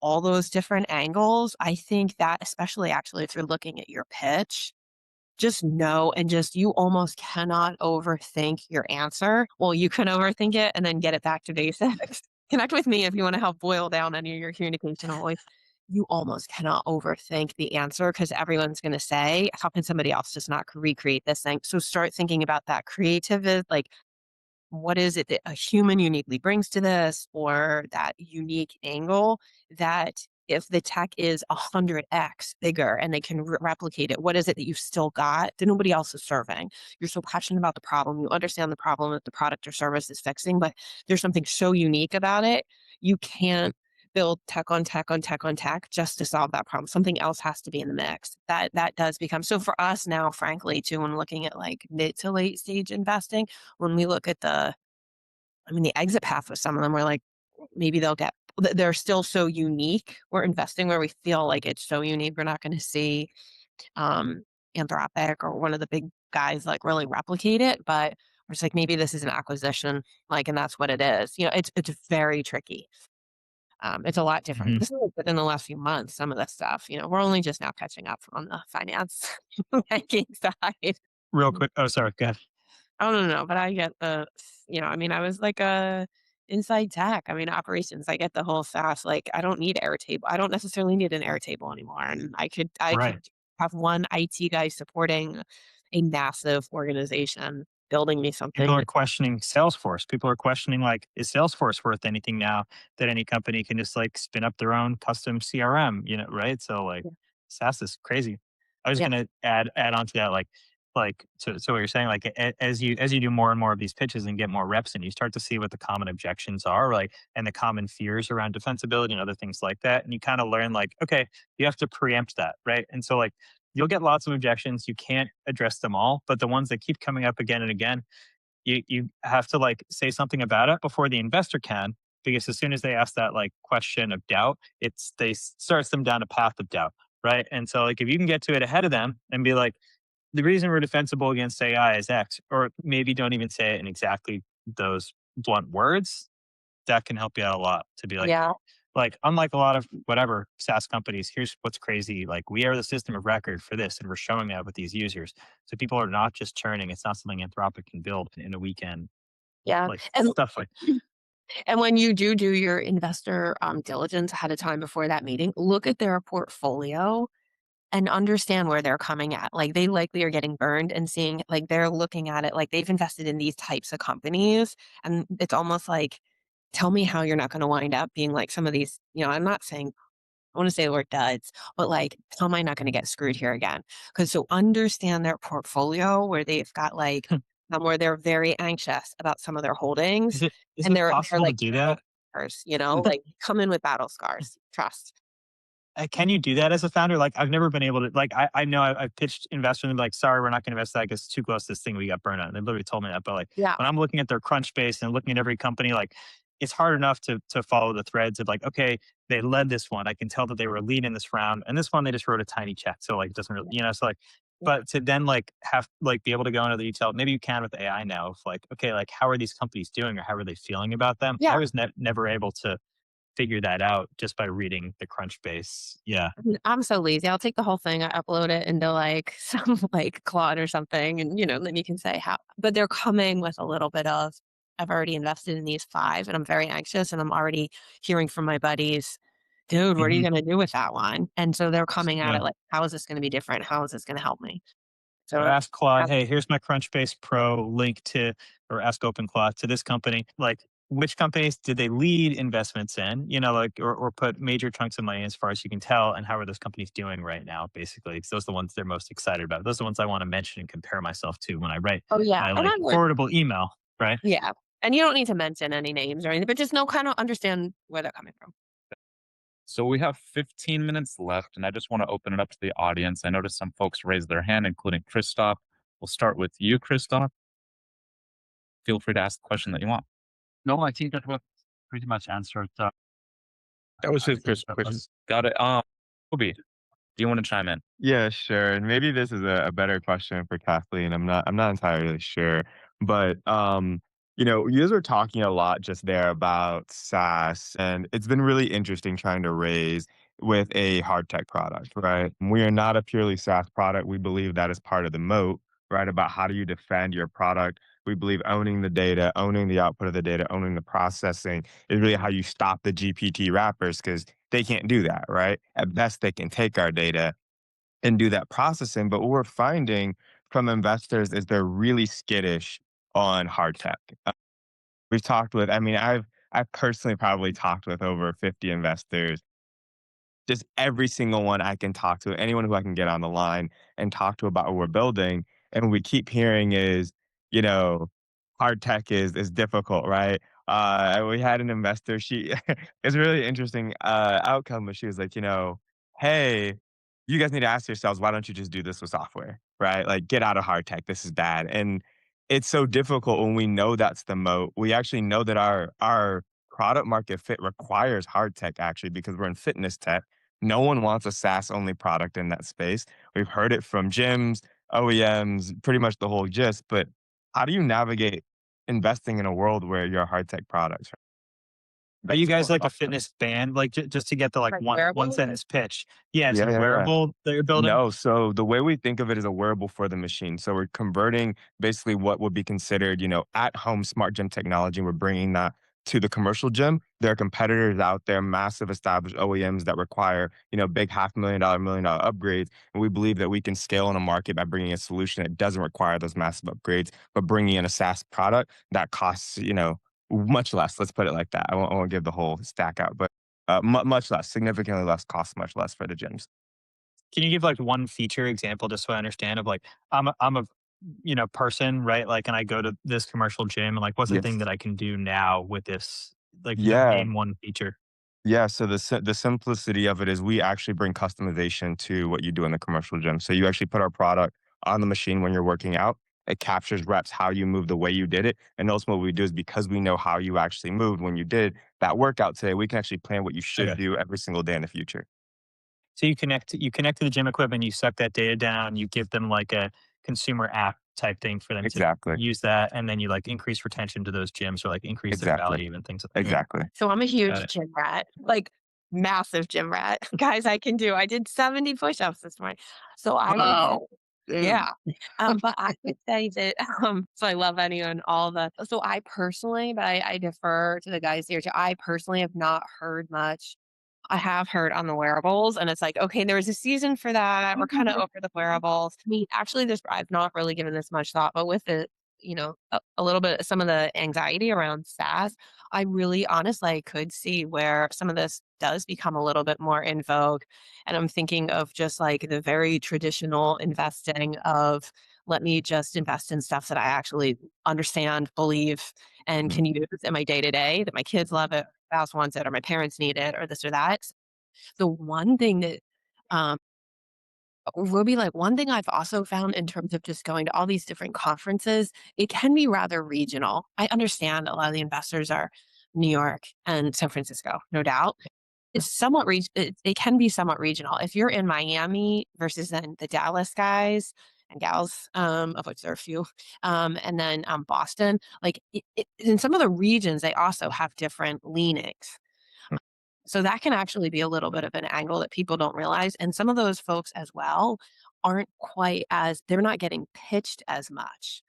all those different angles. I think that, especially actually if you're looking at your pitch, just know and just you almost cannot overthink your answer. Well, you can overthink it and then get it back to basics. Connect with me if you want to help boil down any of your communication voice. You almost cannot overthink the answer because everyone's going to say, how can somebody else just not recreate this thing? So start thinking about that creative, like what is it that a human uniquely brings to this, or that unique angle that if the tech is 100x bigger and they can replicate it, what is it that you've still got that nobody else is serving? You're so passionate about the problem. You understand the problem that the product or service is fixing, but there's something so unique about it. You can't build tech on tech on tech on tech just to solve that problem. Something else has to be in the mix. That does become so for us now, frankly, too, when looking at like mid to late stage investing, when we look at the exit path with some of them, we're like, maybe they're still so unique. We're investing where we feel like it's so unique. We're not going to see um, Anthropic or one of the big guys like really replicate it, but we're just like, maybe this is an acquisition, like, and that's what it is. It's very tricky. It's a lot different. Mhm. This is within the last few months, some of this stuff, we're only just now catching up on the finance banking side. Real quick. Oh, sorry. Go ahead. Oh, no, but I get I was like inside tech. Operations. I get the whole SaaS. Like, I don't need Airtable. I don't necessarily need an Airtable anymore. And I Right. could have one IT guy supporting a massive organization building me something. People are questioning Salesforce. People are questioning like, is Salesforce worth anything now that any company can just like spin up their own custom CRM? Right? So like, Yeah. SaaS is crazy. I was Yeah. gonna add on to that, like so what you're saying, like as you do more and more of these pitches and get more reps, and you start to see what the common objections are, like and the common fears around defensibility and other things like that, and you kind of learn like, okay, you have to preempt that, right? And so like you'll get lots of objections. You can't address them all, but the ones that keep coming up again and again, you have to like say something about it before the investor can, because as soon as they ask that like question of doubt, starts them down a path of doubt, right? And so like if you can get to it ahead of them and be like, the reason we're defensible against AI is X, or maybe don't even say it in exactly those blunt words, that can help you out a lot to be Yeah. like, unlike a lot of whatever SaaS companies, here's what's crazy. Like, we are the system of record for this, and we're showing that with these users. So people are not just churning. It's not something Anthropic can build in a weekend. Yeah. Like And stuff like and when you do your investor diligence ahead of time before that meeting, look at their portfolio and understand where they're coming at. Like, they likely are getting burned and seeing, like, they're looking at it like they've invested in these types of companies. And it's almost like, tell me how you're not going to wind up being like some of these, I'm not saying, I want to say the word duds, but like, how am I not going to get screwed here again? Because so understand their portfolio where they've got like where they're very anxious about some of their holdings, Is and it they're possible to like do that? scars, like come in with battle scars. Trust. Can you do that as a founder? Like, I've never been able to. Like, I know I've pitched investors and like, sorry, we're not going to invest that because it's too close to this thing we got burned on. They literally told me that. But like, Yeah. when I'm looking at their crunch base and looking at every company, like, it's hard enough to follow the threads of like, okay, they led this one. I can tell that they were leading this round, and this one they just wrote a tiny check, so like, it doesn't really, So like, but to then like have like be able to go into the detail, maybe you can with AI now. Of like, okay, like how are these companies doing, or how are they feeling about them? I Yeah. was never able to figure that out just by reading the crunch base. Yeah. I'm so lazy. I'll take the whole thing, I upload it into like some like Claude or something, and then you can say how. But they're coming with a little bit of, I've already invested in these 5, and I'm very anxious, and I'm already hearing from my buddies, dude, what are you Mhm. going to do with that one? And so they're coming at Yeah. it like, how is this going to be different? How is this going to help me? So So ask Claude, that's hey, here's my Crunchbase Pro link to, or ask OpenClaw to this company. Like, which companies did they lead investments in? Like, or put major chunks of money as far as you can tell, and how are those companies doing right now? Basically, 'cause those are the ones they're most excited about. Those are the ones I want to mention and compare myself to when I write oh yeah, my and like I would forwardable email. Right? yeah, and you don't need to mention any names or anything, but just know kind of understand where they're coming from. So we have 15 minutes left, and I just want to open it up to the audience. I noticed some folks raise their hand, including Christoph. We'll start with you, Christoph. Feel free to ask the question that you want. No, I think that was pretty much answered. That was I his think that question. was Got it. Kobe, do you want to chime in? Yeah, sure. And maybe this is a better question for Kathleen. I'm not entirely sure. But you guys were talking a lot just there about SaaS, and it's been really interesting trying to raise with a hard tech product, right? We are not a purely SaaS product. We believe that is part of the moat, right? About how do you defend your product. We believe owning the data, owning the output of the data, owning the processing is really how you stop the GPT wrappers because they can't do that, right? At best, they can take our data and do that processing. But what we're finding from investors is they're really skittish on hard tech. We've talked with, I mean, I've personally probably talked with over 50 investors, just every single one I can talk to, anyone who I can get on the line and talk to about what we're building. And what we keep hearing is, you know, hard tech is difficult, right? We had an investor, she it's a really interesting outcome, but she was like, hey, you guys need to ask yourselves, why don't you just do this with software? Right? Like get out of hard tech. This is bad. And it's so difficult when we know that's the moat. We actually know that our product market fit requires hard tech actually because we're in fitness tech. No one wants a SaaS only product in that space. We've heard it from gyms, OEMs, pretty much the whole gist. But how do you navigate investing in a world where you're a hard tech products? Are you guys Well, like a fitness band? Like, just to get the like Like one wearables? sentence pitch. Yeah, is yeah, it a yeah, yeah. wearable that you're building? No, so the way we think of it is a wearable for the machine. So we're converting basically what would be considered, at home smart gym technology. We're bringing that to the commercial gym. There are competitors out there, massive established OEMs that require, big $500,000, $1 million upgrades. And we believe that we can scale in a market by bringing a solution that doesn't require those massive upgrades, but bringing in a SaaS product that costs, much less. Let's put it like that. I won't give the whole stack out, but much less, significantly less, costs much less for the gyms. Can you give like one feature example just so I understand of like I'm a person, right? Like, and I go to this commercial gym and like what's the thing Yes. that I can do now with this? Like, Yeah. name one feature. Yeah, so the simplicity of it is we actually bring customization to what you do in the commercial gym. So you actually put our product on the machine when you're working out. It captures reps, how you move, the way you did it. And ultimately what we do is because we know how you actually moved when you did that workout today, we can actually plan what you should Okay. do every single day in the future. So you connect to the gym equipment, you suck that data down, you give them like a consumer app type thing for them to Exactly. use that, and then you like increase retention to those gyms or like increase their Exactly. value and things like that. Exactly. So I'm a Got huge it. gym rat, like massive gym rat. Guys, I did 70 push-ups this morning. So I would say, Wow. Dang. yeah. But I would say that, so I love anyone, all the, so I personally, but I defer to the guys here too. I personally have not heard much. I have heard on the wearables, and it's like, okay, there was a season for that. We're kind of over the wearables. I mean, actually, I've not really given this much thought, but with the, a little bit, some of the anxiety around SaaS, I really honestly could see where some of this does become a little bit more in vogue. And I'm thinking of just like the very traditional investing of let me just invest in stuff that I actually understand, believe, and Mm. can use in my day to day, that my kids love it, spouse wants it, or my parents need it, or this or that. The one thing that um, will be like one thing I've also found in terms of just going to all these different conferences, it can be rather regional. I understand a lot of the investors are New York and San Francisco, no doubt. It's somewhat it can be somewhat regional. If you're in Miami versus then the Dallas guys and gals, of which there are a few, and then Boston, like in some of the regions, they also have different leanings. So that can actually be a little bit of an angle that people don't realize. And some of those folks as well aren't quite as, they're not getting pitched as much.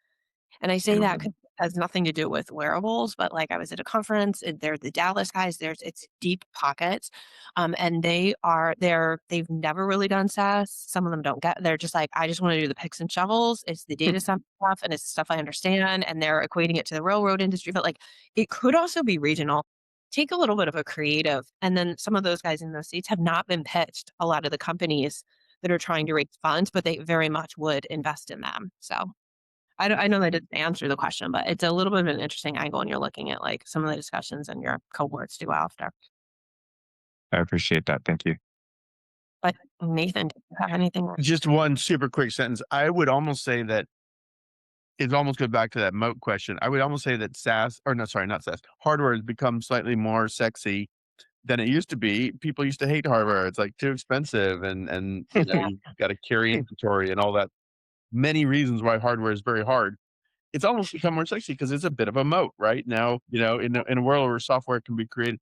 And I say that 'cause it has nothing to do with wearables, but like I was at a conference, and they're the Dallas guys. It's deep pockets, and they've never really done SaaS. Some of them don't get. They're just like, I just want to do the picks and shovels. It's the data stuff, and it's stuff I understand, and they're equating it to the railroad industry. But like, it could also be regional. Take a little bit of a creative, and then some of those guys in those seats have not been pitched a lot of the companies that are trying to raise funds, but they very much would invest in them. So. I know that didn't answer the question, but it's a little bit of an interesting angle when you're looking at like some of the discussions in your cohorts to go after. I appreciate that. Thank you. But Nathan, do you have anything? Just one super quick sentence. I would almost say that it almost goes back to that moat question. I would almost say that SaaS, or no, sorry, not SaaS, hardware has become slightly more sexy than it used to be. People used to hate hardware. It's like too expensive, and you got to carry inventory and all that. Many reasons why hardware is very hard. It's almost become more sexy because it's a bit of a moat, right? Now, in a world where software can be created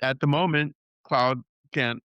at the moment, cloud can't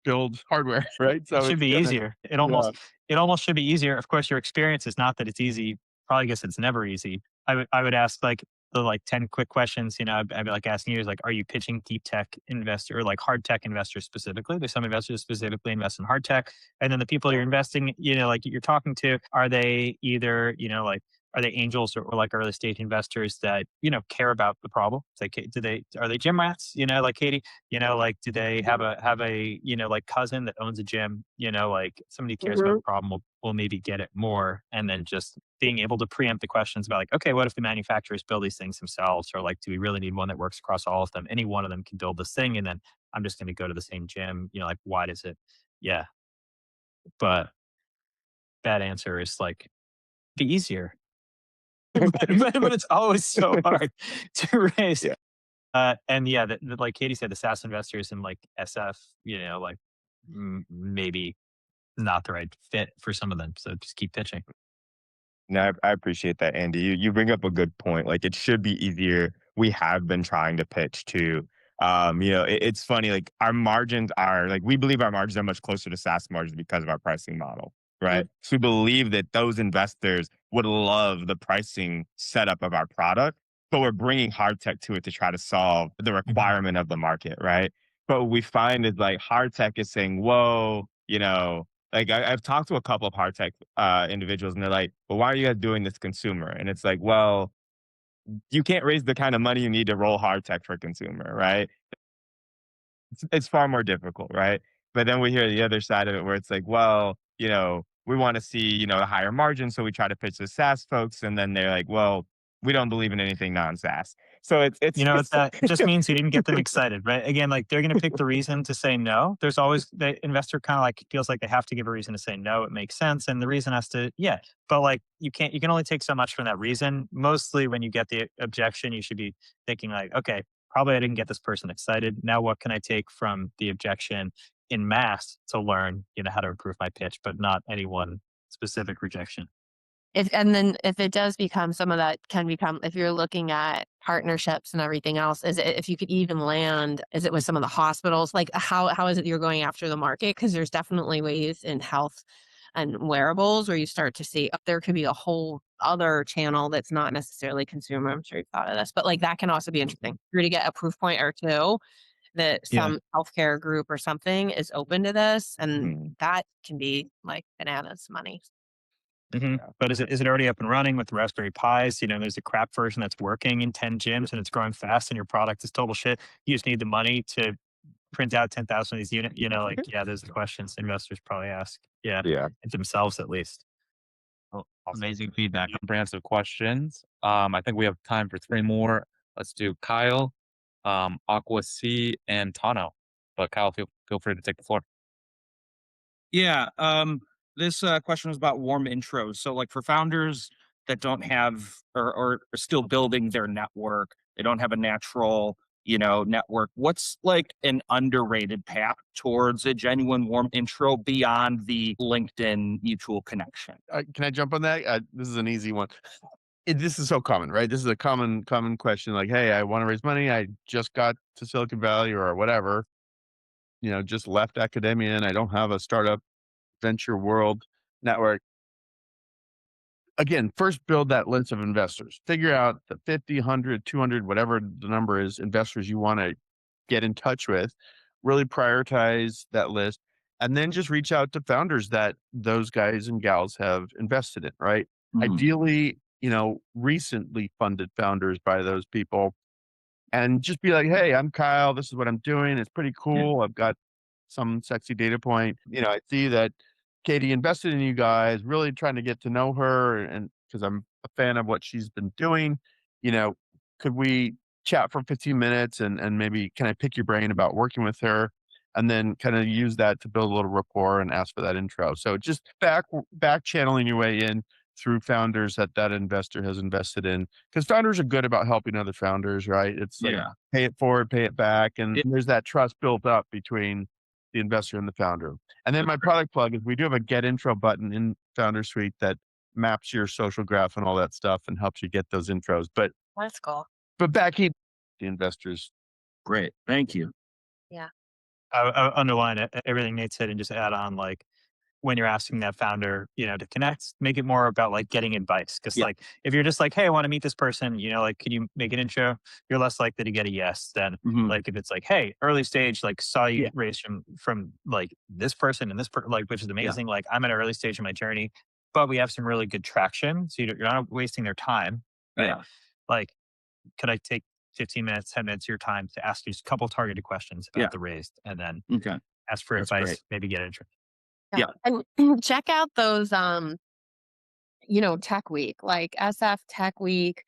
build hardware, right? It So should it's be kind of, easier. yeah. It almost should be easier. Of course, your experience is not that it's easy. Probably guess it's never easy. I would ask like the like 10 quick questions. I'd be like asking you is like, are you pitching deep tech investor or like hard tech investors specifically? There's some investors specifically invest in hard tech. And then the people you're investing, like you're talking to, are they either, like are they angels or like early stage investors that, care about the problem? It's like, are they gym rats? Like Katie, like do they have a like cousin that owns a gym, like somebody cares about the problem will maybe get it more. And then just being able to preempt the questions about like, okay, what if the manufacturers build these things themselves? Or like, do we really need one that works across all of them? Any one of them can build this thing. And then I'm just going to go to the same gym, like, why does it? Yeah. But that answer is like be easier. but it's always so hard to raise. Yeah. And yeah, like Katie said, the SaaS investors and like SF, like maybe not the right fit for some of them. So just keep pitching. No, I appreciate that, Andy. You bring up a good point. Like it should be easier. We have been trying to pitch to. It's funny. Like our margins are like we believe our margins are much closer to SaaS margins because of our pricing model, right? So we believe that those investors would love the pricing setup of our product, but we're bringing hard tech to it to try to solve the requirement of the market, right? But what we find is like hard tech is saying, "Whoa, like I've talked to a couple of hard tech individuals, and they're like, "Well, why are you guys doing this consumer?" And it's like, "Well, you can't raise the kind of money you need to roll hard tech for consumer, right? It's far more difficult, right?" But then we hear the other side of it, where it's like, "Well, we want to see a higher margin, so we try to pitch the SaaS folks," and then they're like, "Well, we don't believe in anything non-SaaS." So It's that it just means you didn't get them excited, right? Again, like they're going to pick the reason to say no. There's always the investor kind of like feels like they have to give a reason to say no. It makes sense. And the reason has to, yeah. But like you can only take so much from that reason. Mostly when you get the objection, you should be thinking like, okay, probably I didn't get this person excited. Now what can I take from the objection in mass to learn, how to improve my pitch, but not any one specific rejection. And then if it does become some of that can become, if you're looking at partnerships and everything else, is it, if you could even land, is it with some of the hospitals? Like how is it you're going after the market? Because there's definitely ways in health and wearables where you start to see there could be a whole other channel that's not necessarily consumer. I'm sure you've thought of this, but like that can also be interesting. You're to get a proof point or two that some healthcare group or something is open to this, and that can be like bananas money. But is it already up and running with the Raspberry Pis? There's a crap version that's working in 10 gyms and it's growing fast and your product is total shit. You just need the money to print out 10,000 of these units. Like, yeah, those are the questions investors probably ask. Yeah. Yeah. Themselves at least. Oh, amazing feedback. Comprehensive questions. I think we have time for 3 more. Let's do Kyle, AquaSea, and Tano. But Kyle, feel free to take the floor. Yeah. This question was about warm intros. So, like for founders that don't have or are still building their network, they don't have a natural, network. What's like an underrated path towards a genuine warm intro beyond the LinkedIn mutual connection? Can I jump on that? This is an easy one. This is so common, right? This is a common question. Like, hey, I want to raise money. I just got to Silicon Valley or whatever. Just left academia and I don't have a startup venture world network. Again, first build that list of investors. Figure out the 50, 100, 200, whatever the number is, investors you want to get in touch with. Really prioritize that list. And then just reach out to founders that those guys and gals have invested in, right? Ideally, recently funded founders by those people. And just be like, hey, I'm Kyle. This is what I'm doing. It's pretty cool. I've got some sexy data point. I see that Katie invested in you guys, really trying to get to know her. And because I'm a fan of what she's been doing, could we chat for 15 minutes and maybe can I pick your brain about working with her? And then kind of use that to build a little rapport and ask for that intro. So just back channeling your way in through founders that investor has invested in, because founders are good about helping other founders, right? It's like pay it forward, pay it back, and there's that trust built up between the investor and the founder. And then my product plug is we do have a get intro button in Founder Suite that maps your social graph and all that stuff and helps you get those intros. But Let's go. backing the investors. Great. Thank you. Yeah. I underline everything Nate said and just add on, like, when you're asking that founder, to connect, make it more about like getting advice. Cause like, if you're just like, hey, I want to meet this person, like, could you make an intro? You're less likely to get a yes than like, if it's like, hey, early stage, like saw you raise from like this person and this like, which is amazing. Like I'm at an early stage in my journey, but we have some really good traction. So you're not wasting their time. Right? Yeah. Like, could I take 15 minutes, 10 minutes of your time to ask you just a couple targeted questions about the raised and then ask for advice, great. maybe get intro. Yeah. And check out those tech week, like SF Tech Week.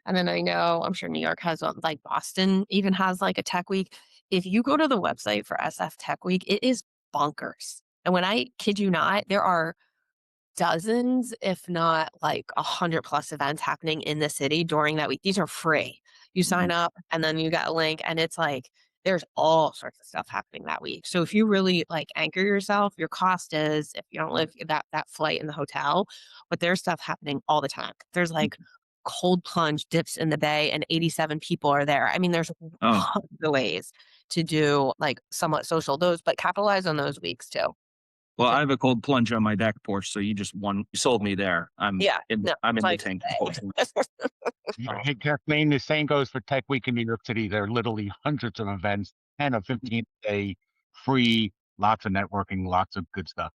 And then I'm sure New York has one, like Boston even has like a tech week. If you go to the website for SF Tech Week, it is bonkers. And when I kid you not, there are dozens, if not like 100+ events happening in the city during that week. These are free. You sign up and then you get a link and it's like, there's all sorts of stuff happening that week. So if you really like anchor yourself, your cost is, if you don't live that flight in the hotel, but there's stuff happening all the time. There's like cold plunge dips in the bay and 87 people are there. I mean, there's tons of ways to do like somewhat social but capitalize on those weeks too. Well, I have a cold plunge on my deck porch, so you sold me there. I'm in the tank. Hey, Kathleen, the same goes for Tech Week in New York City. There are literally hundreds of events, 10 or 15 a day, free, lots of networking, lots of good stuff.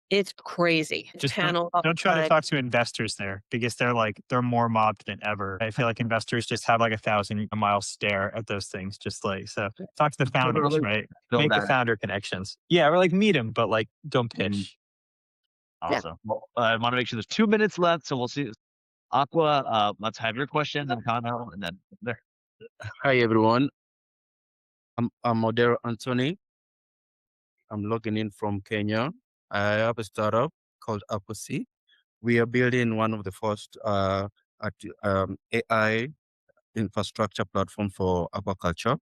It's crazy. Just don't try to talk to investors there because they're more mobbed than ever. I feel like investors just have like 1,000-mile stare at those things. Just like, so talk to the founders, right? Make the founder connections. Yeah, or like meet them, but like don't pitch. Awesome. Well, I want to make sure there's 2 minutes left, so we'll see. Aqua, let's have your question and Connell, and then there. Hi everyone. I'm Modero Anthony. I'm logging in from Kenya. I have a startup called AquaSea. We are building one of the first AI infrastructure platform for aquaculture.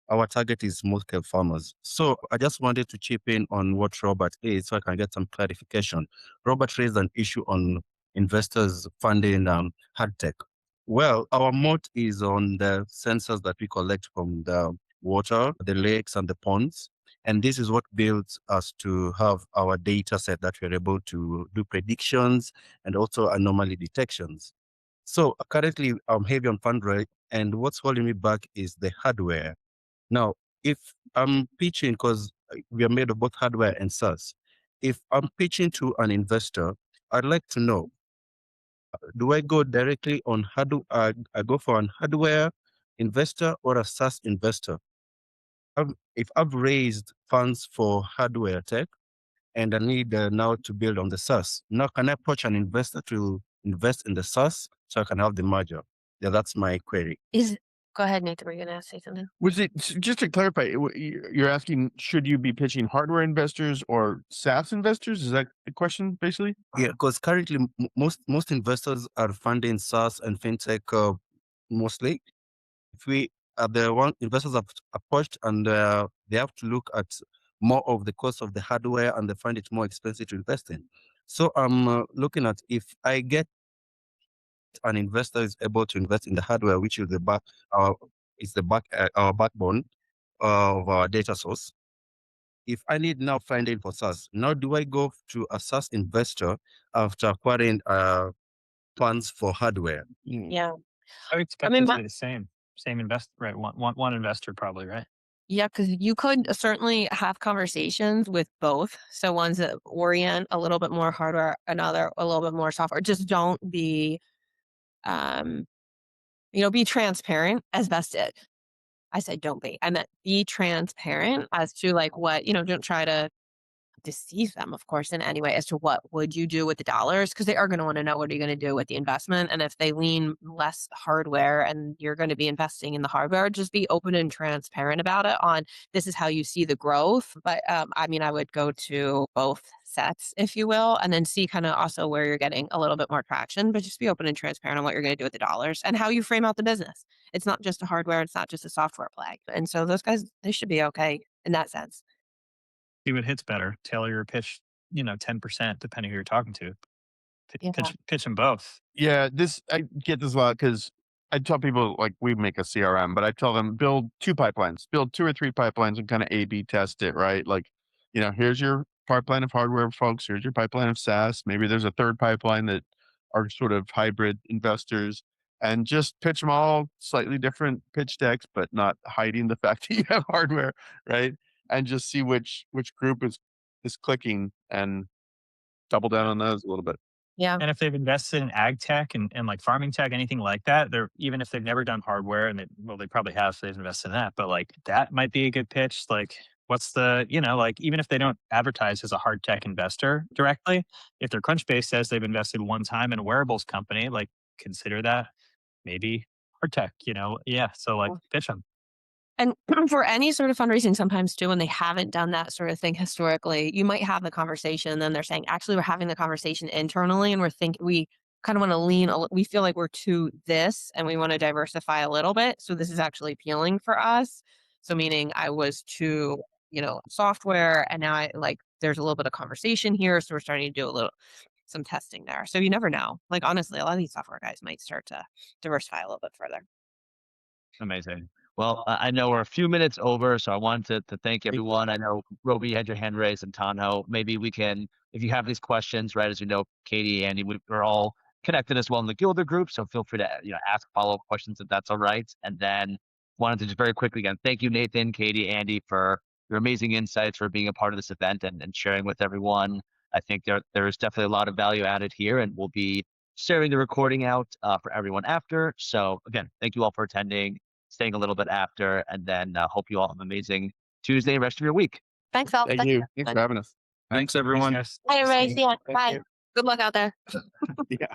Our target is small-scale farmers. So I just wanted to chip in on what Robert is so I can get some clarification. Robert raised an issue on investors funding hard tech. Well, our moat is on the sensors that we collect from the water, the lakes and the ponds. And this is what builds us to have our data set that we're able to do predictions and also anomaly detections. So currently I'm heavy on fundraising, and what's holding me back is the hardware. Now, if I'm pitching, because we are made of both hardware and SaaS, if I'm pitching to an investor, I'd like to know, do I go directly on I go for an hardware investor or a SaaS investor? If I've raised funds for hardware tech, and I need now to build on the SaaS. Now, can I approach an investor to invest in the SaaS so I can have the merger? Yeah, that's my query. Go ahead, Nathan. Were you going to say something? Was it just to clarify? You're asking, should you be pitching hardware investors or SaaS investors? Is that the question, basically? Yeah, because currently most investors are funding SaaS and fintech mostly. If we the one investors have approached and they have to look at more of the cost of the hardware and they find it more expensive to invest in. So I'm looking at if I get an investor is able to invest in the hardware, which is our backbone of our data source. If I need now funding for SaaS, now do I go to a SaaS investor after acquiring funds for hardware? Yeah. I would expect mean, it to be the same investor, right? One investor probably, right? Yeah, because you could certainly have conversations with both. So ones that orient a little bit more hardware, another a little bit more software. Just don't be, um, be transparent as best it. I said don't be. I meant be transparent as to like what, don't try to deceive them, of course, in any way as to what would you do with the dollars, because they are going to want to know what are you going to do with the investment. And if they lean less hardware and you're going to be investing in the hardware, just be open and transparent about it on this is how you see the growth. But I would go to both sets, if you will, and then see kind of also where you're getting a little bit more traction, but just be open and transparent on what you're going to do with the dollars and how you frame out the business. It's not just a hardware, it's not just a software play. And so those guys, they should be okay in that sense. See what hits better. Tailor your pitch, 10%, depending who you're talking to. Yeah. Pitch them both. Yeah, I get this a lot because I tell people like we make a CRM, but I tell them build 2 pipelines, build 2 or 3 pipelines and kind of A/B test it, right? Like, here's your pipeline of hardware folks, here's your pipeline of SaaS. Maybe there's a third pipeline that are sort of hybrid investors, and just pitch them all slightly different pitch decks, but not hiding the fact that you have hardware, right? And just see which group is clicking and double down on those a little bit. Yeah. And if they've invested in ag tech and like farming tech, anything like that, even if they've never done hardware and they probably have, so they've invested in that, but like that might be a good pitch. Like what's the, like even if they don't advertise as a hard tech investor directly, if their Crunchbase says they've invested one time in a wearables company, like consider that maybe hard tech, yeah. So like pitch them. And for any sort of fundraising, sometimes too, when they haven't done that sort of thing historically, you might have the conversation, and then they're saying, actually, we're having the conversation internally, and we kind of want to we feel like we're to this, and we want to diversify a little bit. So this is actually appealing for us. So meaning I was to, software, and now there's a little bit of conversation here. So we're starting to do some testing there. So you never know. Like, honestly, a lot of these software guys might start to diversify a little bit further. Amazing. Well, I know we're a few minutes over, so I wanted to thank everyone. I know, Roby, you had your hand raised, and Tanho. Maybe we can, if you have these questions, right, as you know, Katie, Andy, we're all connected as well in the Gilder group, so feel free to ask follow-up questions if that's all right. And then wanted to just very quickly again, thank you, Nathan, Katie, Andy, for your amazing insights, for being a part of this event and sharing with everyone. I think there's definitely a lot of value added here, and we'll be sharing the recording out for everyone after. So again, thank you all for attending, staying a little bit after, and then hope you all have an amazing Tuesday, rest of your week. Thanks, all. Thank you. Thanks for having us. Thanks, everyone. Thanks, guys. Bye, everybody. See ya. Thank Bye. you. Good luck out there. Yeah.